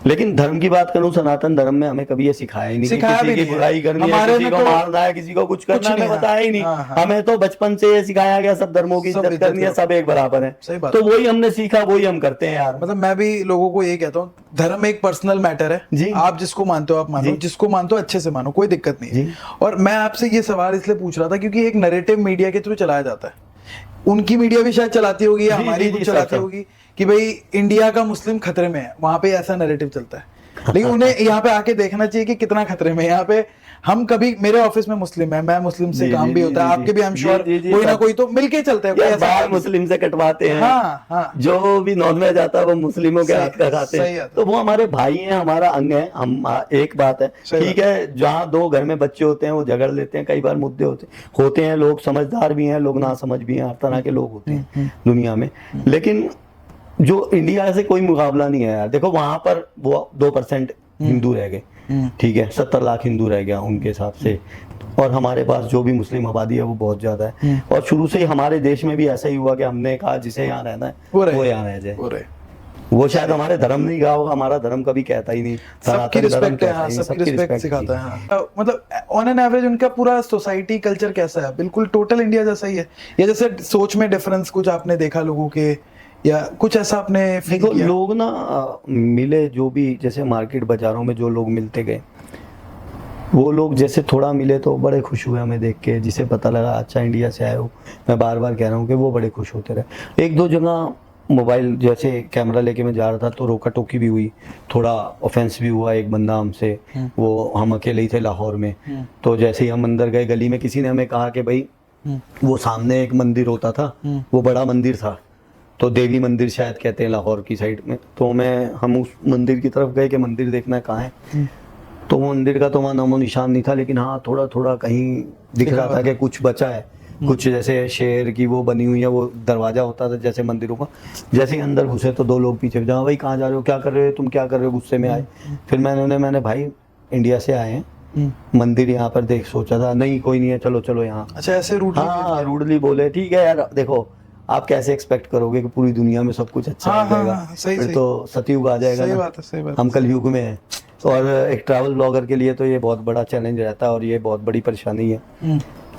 लेकिन धर्म की बात करूं, सनातन धर्म में हमें कभी ये सिखाया ही नहीं कि सिखाया किसी भी की नहीं है। बुराई करनी है, हमारे किसी में को तो मारना है, किसी को कुछ करना है, नहीं हमें है। बताया ही नहीं। हाँ, हाँ। हमें तो बचपन से ये सिखाया गया सब धर्मों की सब इज्जत इज्जत करनी है, करो। सब एक बराबर सही है, बात तो वही हमने सीखा, वही हम करते हैं यार। मतलब मैं भी लोगों को ये कहता हूँ, धर्म एक पर्सनल मैटर है जी। आप जिसको मानते हो आप मानो, जी। जिसको मानते हो अच्छे से मानो, कोई दिक्कत नहीं है। जी। और मैं आपसे ये सवाल इसलिए पूछ रहा था क्योंकि एक नैरेटिव मीडिया के थ्रू चलाया जाता है, उनकी मीडिया भी शायद चलाती होगी या जी, हमारी जी, भी जी, चलाती सब। होगी कि भाई इंडिया का मुस्लिम खतरे में है, वहां पे ऐसा नैरेटिव चलता है। लेकिन उन्हें यहाँ पे आके देखना चाहिए कि कितना खतरे में है। यहाँ पे हम कभी, मेरे ऑफिस में मुस्लिम है, मैं मुस्लिम से जी, काम जी, भी जी, होता है, जी, आपके भी, हम जी, श्योर जी, जी, कोई ना सब। कोई तो मिलके चलते हैं, कोई यार ऐसा बाल नहीं। मुस्लिम से कटवाते हैं, हाँ, हाँ। जो भी नॉनवेज आता है वो मुस्लिमों के सही- हाथ का खाते सही हैं, बात है। तो वो हमारे भाई हैं, हमारा अंग है। हम एक बात है, सही ठीक है, जहाँ 2 घर में बच्चे होते हैं वो झगड़ लेते हैं, कई बार मुद्दे होते हैं, लोग समझदार भी हैं, लोग ना समझ भी हैं, हर तरह के लोग होते हैं दुनिया में। लेकिन जो इंडिया से कोई मुकाबला नहीं है यार। देखो वहां पर वो 2% हिंदू रह गए, ठीक है, 70 लाख हिंदू रह गया उनके हिसाब से, और हमारे पास जो भी मुस्लिम आबादी है वो बहुत ज्यादा है। और शुरू से ही हमारे देश में भी ऐसा ही हुआ कि हमने कहा जिसे यहाँ रहना है वो यहाँ रह जाए। वो शायद हमारे धर्म नहीं कहा होगा, हमारा धर्म कभी कहता ही नहीं, सबकी सनातन धर्म रिस्पेक्ट है, कहता हाँ, ही नहीं, सबकी रिस्पेक्ट सिखाता है। हाँ। मतलब ऑन एन एवरेज उनका पूरा सोसाइटी कल्चर कैसा है? बिल्कुल टोटल इंडिया जैसा ही है, या जैसे सोच में डिफरेंस कुछ आपने देखा लोगों के, या कुछ ऐसा आपने फील देखो किया? लोग ना मिले, जो भी जैसे मार्केट बाजारों में जो लोग मिलते गए, वो लोग जैसे थोड़ा मिले तो बड़े खुश हुए हमें देख के, जिसे पता लगा अच्छा इंडिया से आए हो। मैं बार बार कह रहा हूँ कि वो बड़े खुश होते रहे। 1-2 जगह मोबाइल जैसे कैमरा लेके मैं जा रहा था तो रोका टोकी भी हुई, थोड़ा ऑफेंस भी हुआ, एक बंदा हमसे, वो हम अकेले ही थे लाहौर में, तो जैसे ही हम अंदर गए गली में किसी ने हमें कहा कि भाई वो सामने एक मंदिर होता था, वो बड़ा मंदिर था, तो देवी मंदिर शायद कहते हैं लाहौर की साइड में, तो हम उस मंदिर की तरफ गए कि मंदिर देखना है कहाँ है, तो वो मंदिर का तो वहाँ नामो निशान नहीं था, लेकिन हाँ थोड़ा थोड़ा कहीं दिख रहा था कि कुछ बचा है, कुछ जैसे शेर की वो बनी हुई है, वो दरवाजा होता था जैसे मंदिरों का। जैसे ही अंदर घुसे तो 2 लोग पीछे, जहाँ भाई कहाँ जा रहे हो, क्या कर रहे हो, तुम क्या कर रहे हो, गुस्से में आए। फिर मैंने भाई इंडिया से आए हैं, मंदिर यहाँ पर देख, सोचा था नहीं कोई नहीं है, चलो चलो यहाँ। अच्छा, ऐसे रूडली? हाँ रूडली बोले, ठीक है यार, देखो आप कैसे एक्सपेक्ट करोगे कि पूरी दुनिया में सब कुछ अच्छा हाँ, हो जाएगा, हाँ, सही, फिर सही। तो सतयुग आ जाएगा सही ना। बात है, सही बात है। हम कलयुग में हैं, और एक ट्रैवल ब्लॉगर के लिए तो ये बहुत बड़ा चैलेंज रहता है, और ये बहुत बड़ी परेशानी है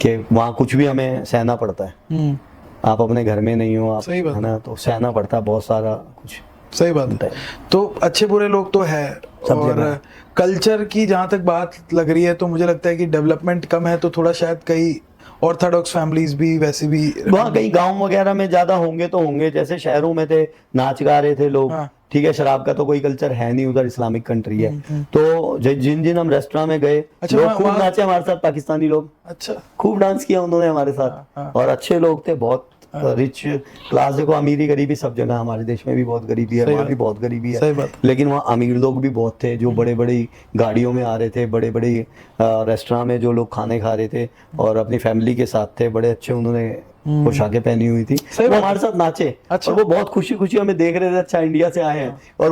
कि वहाँ कुछ भी हमें सहना पड़ता है। आप अपने घर में नहीं हो, आप सही बात है ना, तो सहना पड़ता है बहुत सारा कुछ। सही बात है। तो अच्छे बुरे लोग तो है, सब और जगह। कल्चर की जहाँ तक बात लग रही है तो मुझे लगता है कि डेवलपमेंट कम है, तो थोड़ा शायद कई ऑर्थोडॉक्स फैमिलीज भी वैसे भी वहाँ कहीं गांव वगैरह में ज्यादा होंगे तो होंगे, जैसे शहरों में थे, नाच गा रहे थे लोग, हाँ। ठीक है, शराब का तो कोई कल्चर है नहीं उधर, इस्लामिक कंट्री है, तो जिन जिन हम रेस्टोरेंट में गए, अच्छा, लोग खूब वहाँ- नाचे हमारे साथ, पाकिस्तानी लोग अच्छा, खूब डांस किया उन्होंने हमारे साथ, हाँ। और अच्छे लोग थे, बहुत रिच क्लास। देखो अमीरी गरीबी सब जगह, हमारे देश में भी बहुत गरीबी है, सही वहाँ बात। भी बहुत गरीबी सही है, बात। लेकिन वहाँ अमीर लोग भी बहुत थे, जो बड़े बड़ी गाड़ियों में आ रहे थे, बड़े बड़े रेस्टोरेंट में जो लोग खाने खा रहे थे और अपनी फैमिली के साथ थे, बड़े अच्छे उन्होंने पोशाकें पहनी हुई थी, सही वो बात। हमारे साथ नाचे, अच्छा। और वो बहुत खुशी खुशी हमें देख रहे थे, अच्छा इंडिया से आए हैं, और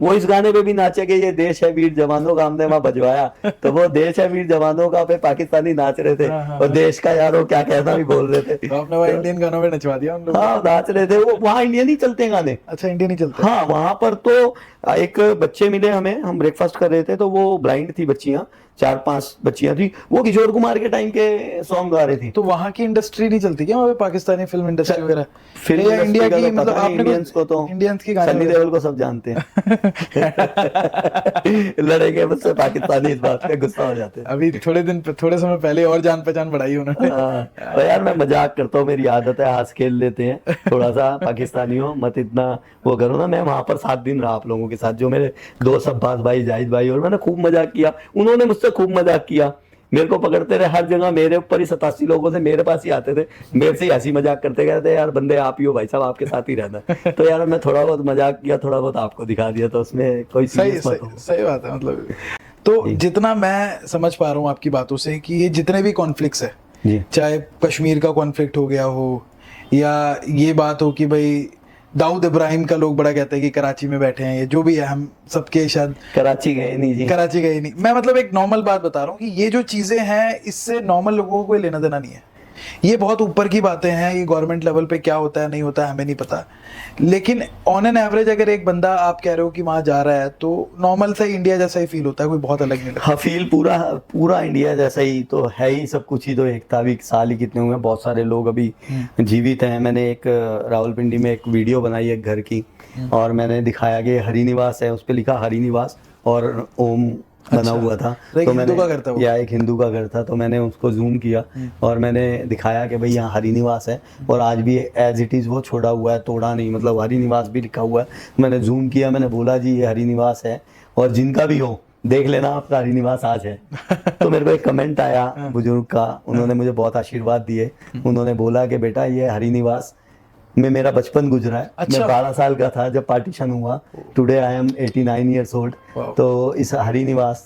वो इस गाने पे भी नाचे कि ये देश है वीर जवानों का, हमने वहाँ बजवाया, तो वो देश है वीर जवानों का पे पाकिस्तानी नाच रहे थे, हाँ, हाँ, और देश का यारो क्या कहना भी बोल रहे थे। तो आपने वहाँ इंडियन गानों में नचवा दिया उन लोगों को? हाँ नाच रहे थे वो, वहाँ इंडियन ही चलते हैं गाने। अच्छा, इंडियन ही चलते? हाँ वहां पर तो एक बच्चे मिले हमें, हम ब्रेकफास्ट कर रहे थे, तो वो ब्लाइंड थी बच्चियां, 4-5 बच्चियां थी, वो किशोर कुमार के टाइम के सॉन्ग गा रही थी। तो वहाँ की इंडस्ट्री नहीं चलती क्या वहाँ पे, पाकिस्तानी फिल्म इंडस्ट्री वगैरह? फिल्म या इंडिया की, मतलब आपने इंडियंस को तो इंडियंस की गाने सनी वगैरह? देओल को सब जानते हैं। लड़ेंगे मुझसे पाकिस्तानी, इस बात पे गुस्सा हो जाते हैं। अभी थोड़े समय पहले और जान पहचान बढ़ाई उन्होंने। हाँ, तो यार मैं मजाक करता हूँ, मेरी आदत है, हंस खेल लेते हैं थोड़ा सा। पाकिस्तानियों मत इतना वो करो ना। मैं वहां पर 7 दिन रहा आप लोगों के साथ, जो मेरे दोस्त अब्बास भाई, जाहिद भाई, और मैंने खूब मजाक किया, उन्होंने मुझसे खूब मजाक किया, मेरे को पकड़ते रहे हर जगह, मेरे ऊपर ही 87 लोगों से मेरे पास ही आते थे, मेरे से ही हंसी मजाक करते गए थे, यार बंदे आप ही हो भाई साहब, आपके साथ ही रहना है। तो यार मैं थोड़ा बहुत मजाक किया, थोड़ा बहुत आपको दिखा दिया, तो उसमें कोई सही सीरियस मत हो। सही बात है। मतलब तो जितना मैं समझ पा रहा हूँ आपकी बातों से कि ये जितने भी कॉन्फ्लिक्ट्स है, जी चाहे कश्मीर का कॉन्फ्लिक्ट हो गया हो, या ये बात हो कि भाई दाऊद इब्राहिम का लोग बड़ा कहते हैं कि कराची में बैठे हैं, ये जो भी है, हम सबके शायद कराची गए नहीं जी। कराची गए नहीं। मैं मतलब एक नॉर्मल बात बता रहा हूँ कि ये जो चीजें हैं, इससे नॉर्मल लोगों को कोई लेना देना नहीं है। ये बहुत ऊपर की बातें हैं, ये गवर्नमेंट लेवल पे क्या होता है नहीं होता है हमें नहीं पता, लेकिन ऑन एन एवरेज अगर एक बंदा आप कह रहे हो कि वहां जा रहा है, तो नॉर्मल सा इंडिया जैसा ही फील होता है, कोई बहुत अलग नहीं लगता। हाँ, फील पूरा पूरा इंडिया जैसा ही तो है ही, सब कुछ ही तो एकता भी। साल ही कितने हुए, बहुत सारे लोग अभी जीवित हैं। मैंने एक रावलपिंडी में एक वीडियो बनाई है घर की, और मैंने दिखाया कि हरि निवास है, उस पर लिखा हरि निवास और ओम बना हुआ था। एक तो हिंदू मैंने का घर था वो? या एक हिंदू का घर था, तो मैंने उसको जूम किया और मैंने दिखाया कि भाई यहाँ हरि निवास है, और आज भी एज इट इज वो छोड़ा हुआ है, तोड़ा नहीं, मतलब हरि निवास भी लिखा हुआ है। मैंने जूम किया, मैंने बोला जी ये हरि निवास है, और जिनका भी हो देख लेना आपका हरि निवास आज है। तो मेरे को एक कमेंट आया बुजुर्ग का, उन्होंने मुझे बहुत आशीर्वाद दिए। उन्होंने बोला कि बेटा ये हरि निवास में मेरा बचपन गुजरा है। अच्छा। मैं 12 साल का था जब पार्टीशन हुआ। Today I am 89 years old. तो इस हरि निवास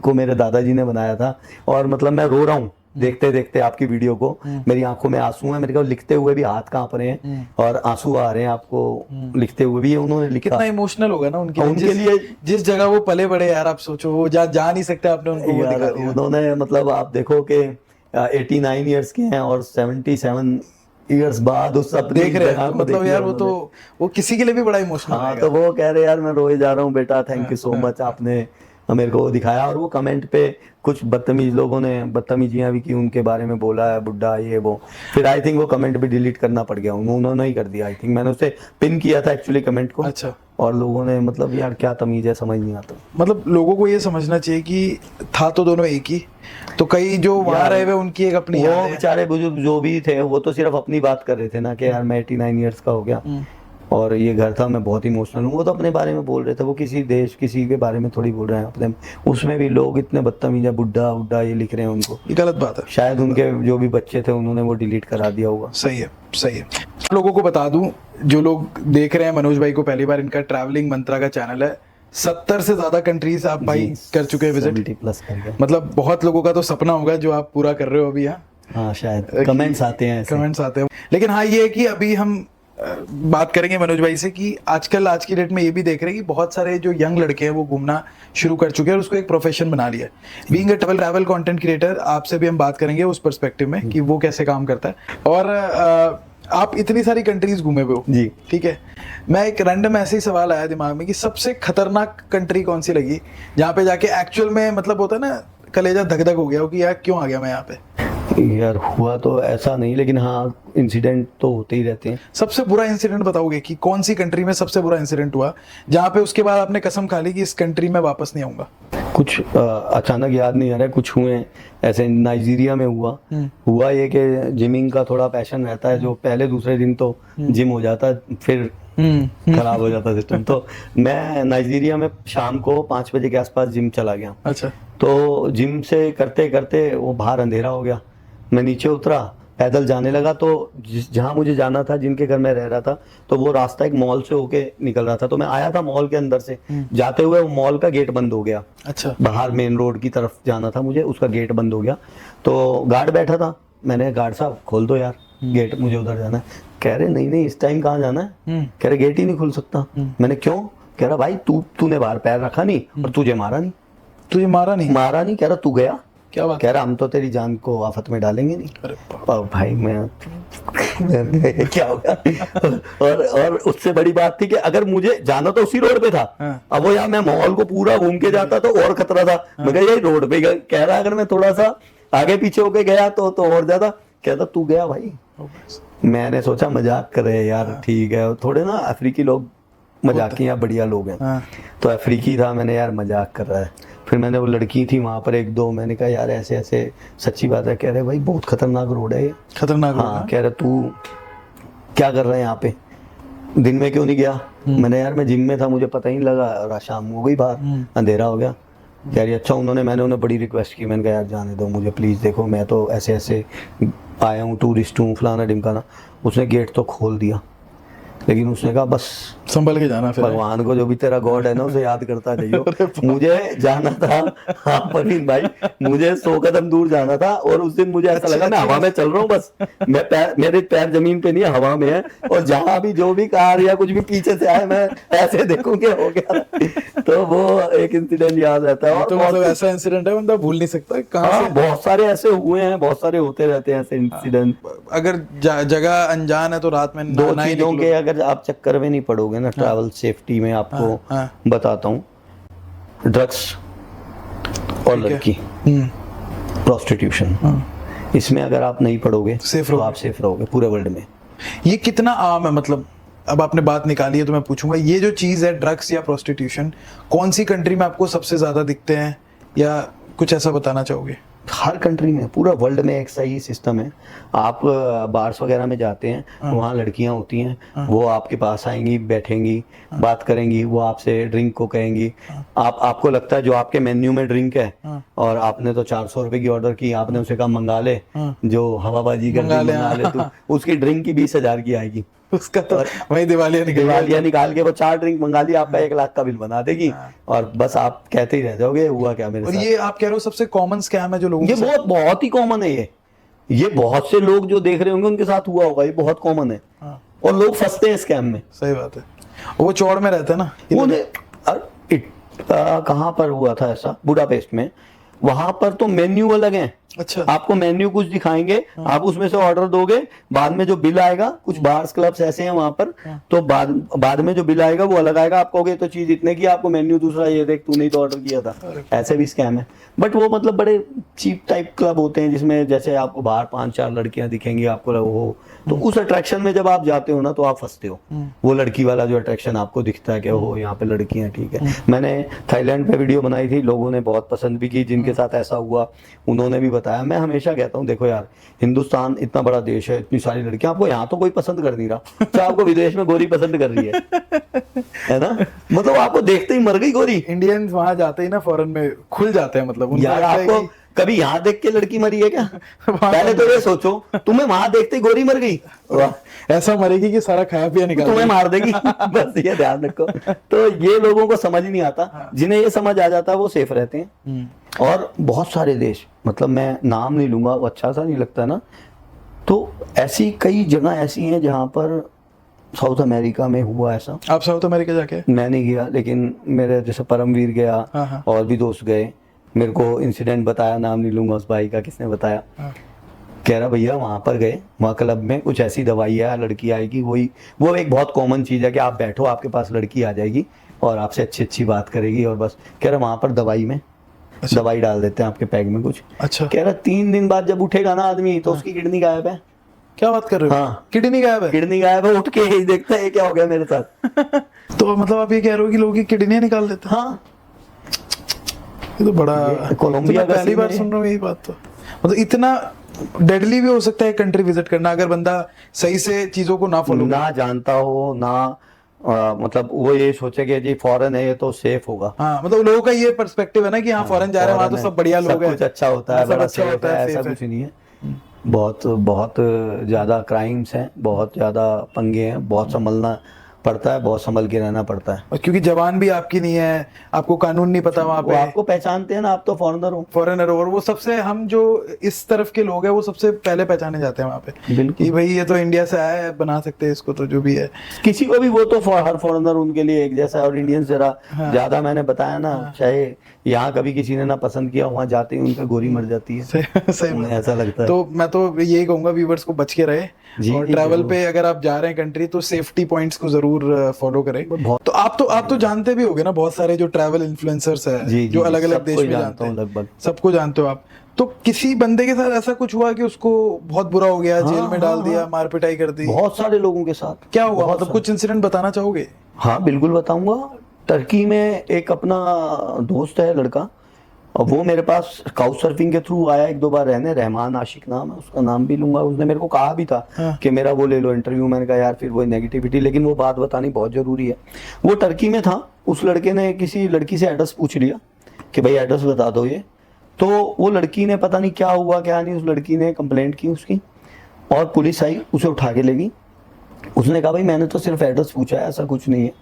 को मेरे दादाजी ने बनाया था, और मतलब मैं रो रहा हूँ देखते देखते आपकी वीडियो को। मेरी आंखों में आंसू हैं, मेरे को लिखते हुए भी हाथ कांप रहे हैं और आंसू आ रहे हैं आपको लिखते हुए भी। उन्होंने लिखा, कितना इमोशनल होगा ना उनके लिए जिस जगह वो पले बड़े, यार आप सोचो, वो जा नहीं सकते, आपने उनको वो दिखा दिया। उन्होंने मतलब आप देखो कि 89 ईयर्स के हैं और 77 ईयर्स बाद उस अपनी देख रहे जगह हैं, को मतलब देख यार लिया वो किसी के लिए भी बड़ा इमोशनल हाँ, है। तो वो कह रहे यार मैं रोए जा रहा हूँ बेटा, थैंक यू सो मच, आपने मेरे को दिखाया। और वो कमेंट पे कुछ बदतमीज लोगों ने बदतमीजियां भी की, उनके बारे में बोला है बुड्ढा ये वो। फिर आई थिंक वो कमेंट भी डिलीट करना पड़ गया, उन्होंने ही कर दिया। आई थिंक मैंने उसे पिन किया था एक्चुअली कमेंट को। अच्छा। और लोगों ने मतलब यार क्या तमीज है, समझ नहीं आता। मतलब लोगों को ये समझना चाहिए कि था तो दोनों एक ही, तो कई जो वहां रहे हुए उनकी एक अपनी वो याद है। बेचारे बुजुर्ग जो भी थे वो तो सिर्फ अपनी बात कर रहे थे ना कि यार मैं 89 ईयर्स का हो गया और ये घर था, मैं बहुत इमोशनल हूँ। वो तो अपने बारे में बोल रहे थे, वो किसी देश किसी के बारे में थोड़ी बोल रहे हैं अपने। उसमें भी लोग इतने बदतमीज है, बुड्ढा बुड्ढा ये लिख रहे हैं उनको। ये गलत बात है। शायद उनके जो भी बच्चे थे उन्होंने वो डिलीट करा दिया होगा। सही है, सही है। लोगों को बता दूं, जो लोग देख रहे हैं मनोज भाई को पहली बार, इनका ट्रैवलिंग मंत्रा का चैनल है। 70 से ज्यादा कंट्रीज आप भाई कर चुके हैं विजिट। 70+ कर गए। मतलब बहुत लोगों का तो सपना होगा जो आप पूरा कर रहे हो अभी। हाँ, शायद कमेंट्स आते हैं ऐसे। कमेंट्स आते हैं, लेकिन हाँ ये है कि अभी हम बात करेंगे मनोज भाई से कि आजकल आज की डेट में ये भी देख रहे हैं कि बहुत सारे जो यंग लड़के हैं वो घूमना शुरू कर चुके हैं और उसको एक प्रोफेशन बना लिया है। Being a travel content creator, आपसे भी हम बात करेंगे उस पर्सपेक्टिव में कि वो कैसे काम करता है। और आप इतनी सारी कंट्रीज घूमे हुए हो जी, ठीक है। मैं एक रैंडम ऐसे ही सवाल आया दिमाग में कि सबसे खतरनाक कंट्री कौन सी लगी जहाँ पे जाके एक्चुअल में मतलब होता है ना, कलेजा धक धक हो गया हो कि यार क्यों आ गया मैं यहाँ पे। यार हुआ तो ऐसा नहीं, लेकिन हाँ इंसिडेंट तो होते ही रहते हैं। सबसे बुरा इंसिडेंट बताओगे कि कौन सी कंट्री में सबसे बुरा इंसिडेंट हुआ जहाँ पे उसके बाद आपने कसम खा ली कि इस कंट्री में वापस नहीं आऊंगा? कुछ अचानक याद नहीं आ रहा है, कुछ हुए ऐसे। नाइजीरिया में हुआ ये कि जिमिंग का थोड़ा पैशन रहता है, जो पहले दूसरे दिन तो जिम हो जाता है, फिर खराब हो जाता सिस्टम। तो मैं नाइजीरिया में शाम को 5 बजे के आसपास जिम चला गया। अच्छा। तो जिम से करते करते वो बाहर अंधेरा हो गया, मैं नीचे उतरा, पैदल जाने लगा। तो जहाँ मुझे जाना था, जिनके घर में रह रहा था, तो वो रास्ता एक मॉल से होके निकल रहा था। तो मैं आया था मॉल के अंदर से, जाते हुए वो मॉल का गेट बंद हो गया। अच्छा। बाहर मेन रोड की तरफ जाना था मुझे, उसका गेट बंद हो गया। तो गार्ड बैठा था, मैंने गार्ड साहब खोल दो यार गेट, मुझे उधर जाना है। कह रहे नहीं नहीं इस टाइम कहाँ जाना है। कह रहे गेट ही नहीं खुल सकता। मैंने क्यों? कह रहा भाई तूने बाहर पैर रखा नहीं और तुझे मारा नहीं। तुझे मारा नहीं? मारा नहीं, कह रहा तू गया। क्या बात? कह रहा हम तो तेरी जान को आफत में डालेंगे नहीं। अरे और भाई मैं क्या होगा। और उससे बड़ी बात थी कि अगर मुझे जाना तो उसी रोड पे था, हाँ। अब वो यार मैं मॉल को पूरा घूम के जाता तो और खतरा था। मैं कहा यही रोड पे कह रहा अगर मैं थोड़ा सा आगे पीछे होके गया तो और ज्यादा। कहता तू गया भाई। मैंने सोचा मजाक कर रहे हैं यार, ठीक है। थोड़े ना अफ्रीकी लोग मजाकिया बढ़िया लोग हैं। हाँ। तो अफ्रीकी था, मैंने यार मजाक कर रहा है। फिर मैंने वो लड़की थी वहां पर एक दो, मैंने कहा यार ऐसे ऐसे सच्ची बात है। कह रहे भाई बहुत खतरनाक रोड है ये। खतरनाक रोड हाँ, है। कह रहे तू क्या कर रहा है यहाँ पे, दिन में क्यों नहीं गया। मैंने यार मैं जिम में था, मुझे पता ही नहीं लगा, और शाम हो गई बाहर, अंधेरा हो गया। कह रही अच्छा। मैंने उन्हें बड़ी रिक्वेस्ट की, मैंने कहा यार जाने दो मुझे प्लीज़, देखो मैं तो ऐसे ऐसे आया हूँ, टूरिस्ट हूँ, फलाना ढिमकाना। उसने गेट तो खोल दिया, लेकिन उसने कहा बस संभल के जाना फिर। भगवान को, जो भी तेरा गॉड है ना, उसे याद करता जाइयो। मुझे जाना था, हाँ परवीन भाई, मुझे 100 कदम दूर जाना था। और उस दिन मुझे ऐसा लगा मैं हवा में चल रहा हूँ, बस मेरे पैर जमीन पे नहीं है, हवा में है। और जहां भी जो भी कार या कुछ भी पीछे से आए, मैं ऐसे देखूंगे हो गया। तो वो एक इंसिडेंट याद रहता है। और तो मतलब ऐसा इंसिडेंट है बंदा भूल नहीं सकता। कहाँ हाँ, बहुत सारे ऐसे हुए हैं, बहुत सारे होते रहते हैं ऐसे इंसिडेंट। अगर जगह अनजान है तो रात में दो ना ही चीजों निकलो। के अगर आप चक्कर में नहीं पड़ोगे ना, ट्रैवल सेफ्टी में आपको हाँ। बताता हूँ, ड्रग्स और ठीक है। लड़की, प्रोस्टिट्यूशन, इसमें अगर आप नहीं पड़ोगे सेफ तो रहोगे। आप सेफ रहोगे पूरे वर्ल्ड में। ये कितना आम है, मतलब अब आपने बात निकाली है तो मैं पूछूंगा, ये जो चीज है ड्रग्स या प्रोस्टिट्यूशन, कौन सी कंट्री में आपको सबसे ज्यादा दिखते हैं, या कुछ ऐसा बताना चाहोगे? हर कंट्री में, पूरा वर्ल्ड में एक सही सिस्टम है। आप बार्स वगैरह में जाते हैं, वहाँ लड़कियां होती हैं, वो आपके पास आएंगी, बैठेंगी, बात करेंगी, वो आपसे ड्रिंक को कहेंगी। आपको लगता है जो आपके मेन्यू में ड्रिंक है, और आपने तो 400 रुपए की ऑर्डर की, आपने उसे कहा मंगा ले, जो हवाबाजी कर मंगा ले, मंगा ले तू, उसकी ड्रिंक की 20,000 की आएगी। उसका तो वही दिवालिया दिवालिया निकाल के वो 4 ड्रिंक मंगा ली, आपका 1 लाख का बिल बना देगी। और बस आप कहते ही रह जाओगे हुआ क्या मेरे और साथ। ये आप कह रहे हो सबसे कॉमन स्कैम है जो लोगों ये के साथ- बहुत ही कॉमन है। ये बहुत से लोग जो देख रहे होंगे उनके साथ हुआ होगा, ये बहुत कॉमन है। हाँ। और लोग फंसते हैं स्कैम में। सही बात है। वो चौड़ में रहता है ना। कहाँ पर हुआ था ऐसा, बुडापेस्ट में। वहां पर तो मेन्यू अलग है। अच्छा। आपको मेन्यू कुछ दिखाएंगे, आप उसमें से ऑर्डर दोगे, बाद में जो बिल आएगा, कुछ बार्स क्लब्स ऐसे हैं वहां पर, तो बाद में जो बिल आएगा वो अलग आएगा। आप कहोगे तो चीज इतने की, आपको मेन्यू दूसरा, ये देख तूने ही तो ऑर्डर किया था। ऐसे भी स्कैम है, बट वो मतलब बड़े चीप टाइप क्लब होते हैं, जिसमें जैसे आपको बाहर 5-4 लड़कियां दिखेंगी, आपको हो, तो उस अट्रैक्शन में जब आप जाते हो ना, तो आप फंसते हो। वो लड़की वाला जो अट्रैक्शन आपको दिखता है कि हो यहाँ पे लड़कियां, ठीक है। मैंने थाईलैंड पे वीडियो बनाई थी, लोगों ने बहुत पसंद भी की, जिनके साथ ऐसा हुआ उन्होंने भी बताया। मैं हमेशा कहता हूँ देखो यार, हिंदुस्तान इतना बड़ा देश है, इतनी सारी लड़कियां, आपको यहाँ तो कोई पसंद कर नहीं रहा, क्या आपको विदेश में गोरी पसंद कर रही है ना। मतलब आपको देखते ही मर गई गोरी। इंडियंस वहां जाते ही ना फॉरेन में खुल जाते हैं, मतलब उनको यार लगता है आपको कि- कभी यहाँ देख के लड़की मरी है क्या? पहले तो ये सोचो, तुम्हें वहां देखते ही गोरी मर गई, वाह, ऐसा मरेगी कि सारा खाया पिया निकाल तुम्हें देगी। मार देगी। बस ये ध्यान रखो। तो ये लोगों को समझ नहीं आता, जिन्हें ये समझ आ जाता है वो सेफ रहते हैं। और बहुत सारे देश, मतलब मैं नाम नहीं लूंगा, वो अच्छा सा नहीं लगता ना, तो ऐसी कई जगह ऐसी हैं जहाँ पर, साउथ अमेरिका में हुआ ऐसा। आप साउथ अमेरिका जाके? मैं नहीं गया, लेकिन मेरे जैसे परमवीर गया, हाँ। और भी दोस्त गए, मेरे को इंसिडेंट बताया, नाम नहीं लूंगा उस भाई का, किसने बताया। हाँ। कह रहा भैया वहां पर गए, वहाँ क्लब में कुछ ऐसी दवाई है, लड़की आएगी, वो एक बहुत कॉमन चीज है कि आप बैठो, आपके पास लड़की आ जाएगी और आपसे अच्छी अच्छी बात करेगी, और बस। कह रहा वहां पर दवाई में दवाई डाल देते हैं आपके पैग में कुछ। अच्छा। कह रहा 3 दिन बाद जब उठेगा ना आदमी, तो उसकी किडनी गायब है। क्या बात कर रहे हो? हाँ। किडनी गायब है? किडनी गायब है, उठ के ही देखता है क्या हो गया मेरे साथ। तो मतलब आप ये कह रहे हो कि लोग की किडनी निकाल देते हैं? हाँ, ये तो बड़ा, ये कोलंबिया तो मैं का पहली सीन बार है। सुन रहा हूँ ये बात। तो मतलब इतना डेडली भी हो सकता है कंट्री विजिट करना, अगर बंदा सही से चीजों को ना फॉलो ना जानता हो ना, मतलब वो ये सोचे कि जी फॉरेन है ये तो सेफ होगा। हाँ, मतलब लोगों का ये पर्सपेक्टिव है ना कि हाँ फॉरेन जा रहे हैं, वहां तो foreign सब बढ़िया लोग सब हैं, कुछ अच्छा होता है, सब बड़ा अच्छा सेफ होता है, है, ऐसा safe है। कुछ नहीं है। बहुत बहुत ज्यादा क्राइम्स हैं, बहुत ज्यादा पंगे हैं, बहुत संभलना पड़ता है, बहुत संभल के रहना पड़ता है। और क्योंकि जवान भी आपकी नहीं है, आपको कानून नहीं पता वहाँ वो पे, आपको पहचानते हैं ना, आप तो फॉरेनर हो। फॉरेनर, और वो सबसे, हम जो इस तरफ के लोग हैं वो सबसे पहले पहचाने जाते हैं वहाँ पे बिल्कुल। कि भाई ये तो इंडिया से आया है, बना सकते हैं इसको, तो जो भी है। किसी को भी, वो तो हर फॉरेनर उनके लिए एक जैसा है। और इंडियंस जरा ज्यादा, मैंने बताया ना, चाहे यहाँ कभी किसी ने ना पसंद किया, वहाँ जाते ही उनका गोली मर जाती है। सही उन्हें ऐसा लगता है। तो मैं तो यही कहूंगा व्यूवर्स को, बच के रहे, जी, और जी, ट्रैवल जरूर। पे अगर आप जा रहे हैं कंट्री तो सेफ्टी पॉइंट्स को जरूर फॉलो करें। बहुत- तो आप तो जानते भी होगे ना बहुत सारे जो ट्रैवल इन्फ्लुएंसर्स है, जी, जो जी, अलग अलग सबको देश ही में जानता जानते हूँ हैं, लगभग। सबको जानते हो आप। तो किसी बंदे के साथ ऐसा कुछ हुआ कि उसको बहुत बुरा हो गया, जेल में डाल दिया, मार पिटाई कर दी? बहुत सारे लोगों के साथ। क्या हुआ, बहुत मतलब सारे। कुछ इंसिडेंट बताना चाहोगे? हाँ बिल्कुल बताऊंगा। टर्की में एक अपना दोस्त है लड़का, और वो मेरे पास काउच सर्फिंग के थ्रू आया एक दो बार रहने। रहमान आशिक नाम है उसका, नाम भी लूंगा। उसने मेरे को कहा भी था कि मेरा वो ले लो इंटरव्यू। मैंने कहा यार फिर वो नेगेटिविटी, लेकिन वो बात बतानी बहुत जरूरी है। वो टर्की में था, उस लड़के ने किसी लड़की से एड्रेस पूछ लिया कि भाई एड्रेस बता दो ये। तो वो लड़की ने, पता नहीं क्या हुआ क्या नहीं, उस लड़की ने कंप्लेंट की उसकी, और पुलिस आई, उसे उठा के ले गई। उसने कहा भाई मैंने तो सिर्फ एड्रेस पूछा है, ऐसा कुछ नहीं है।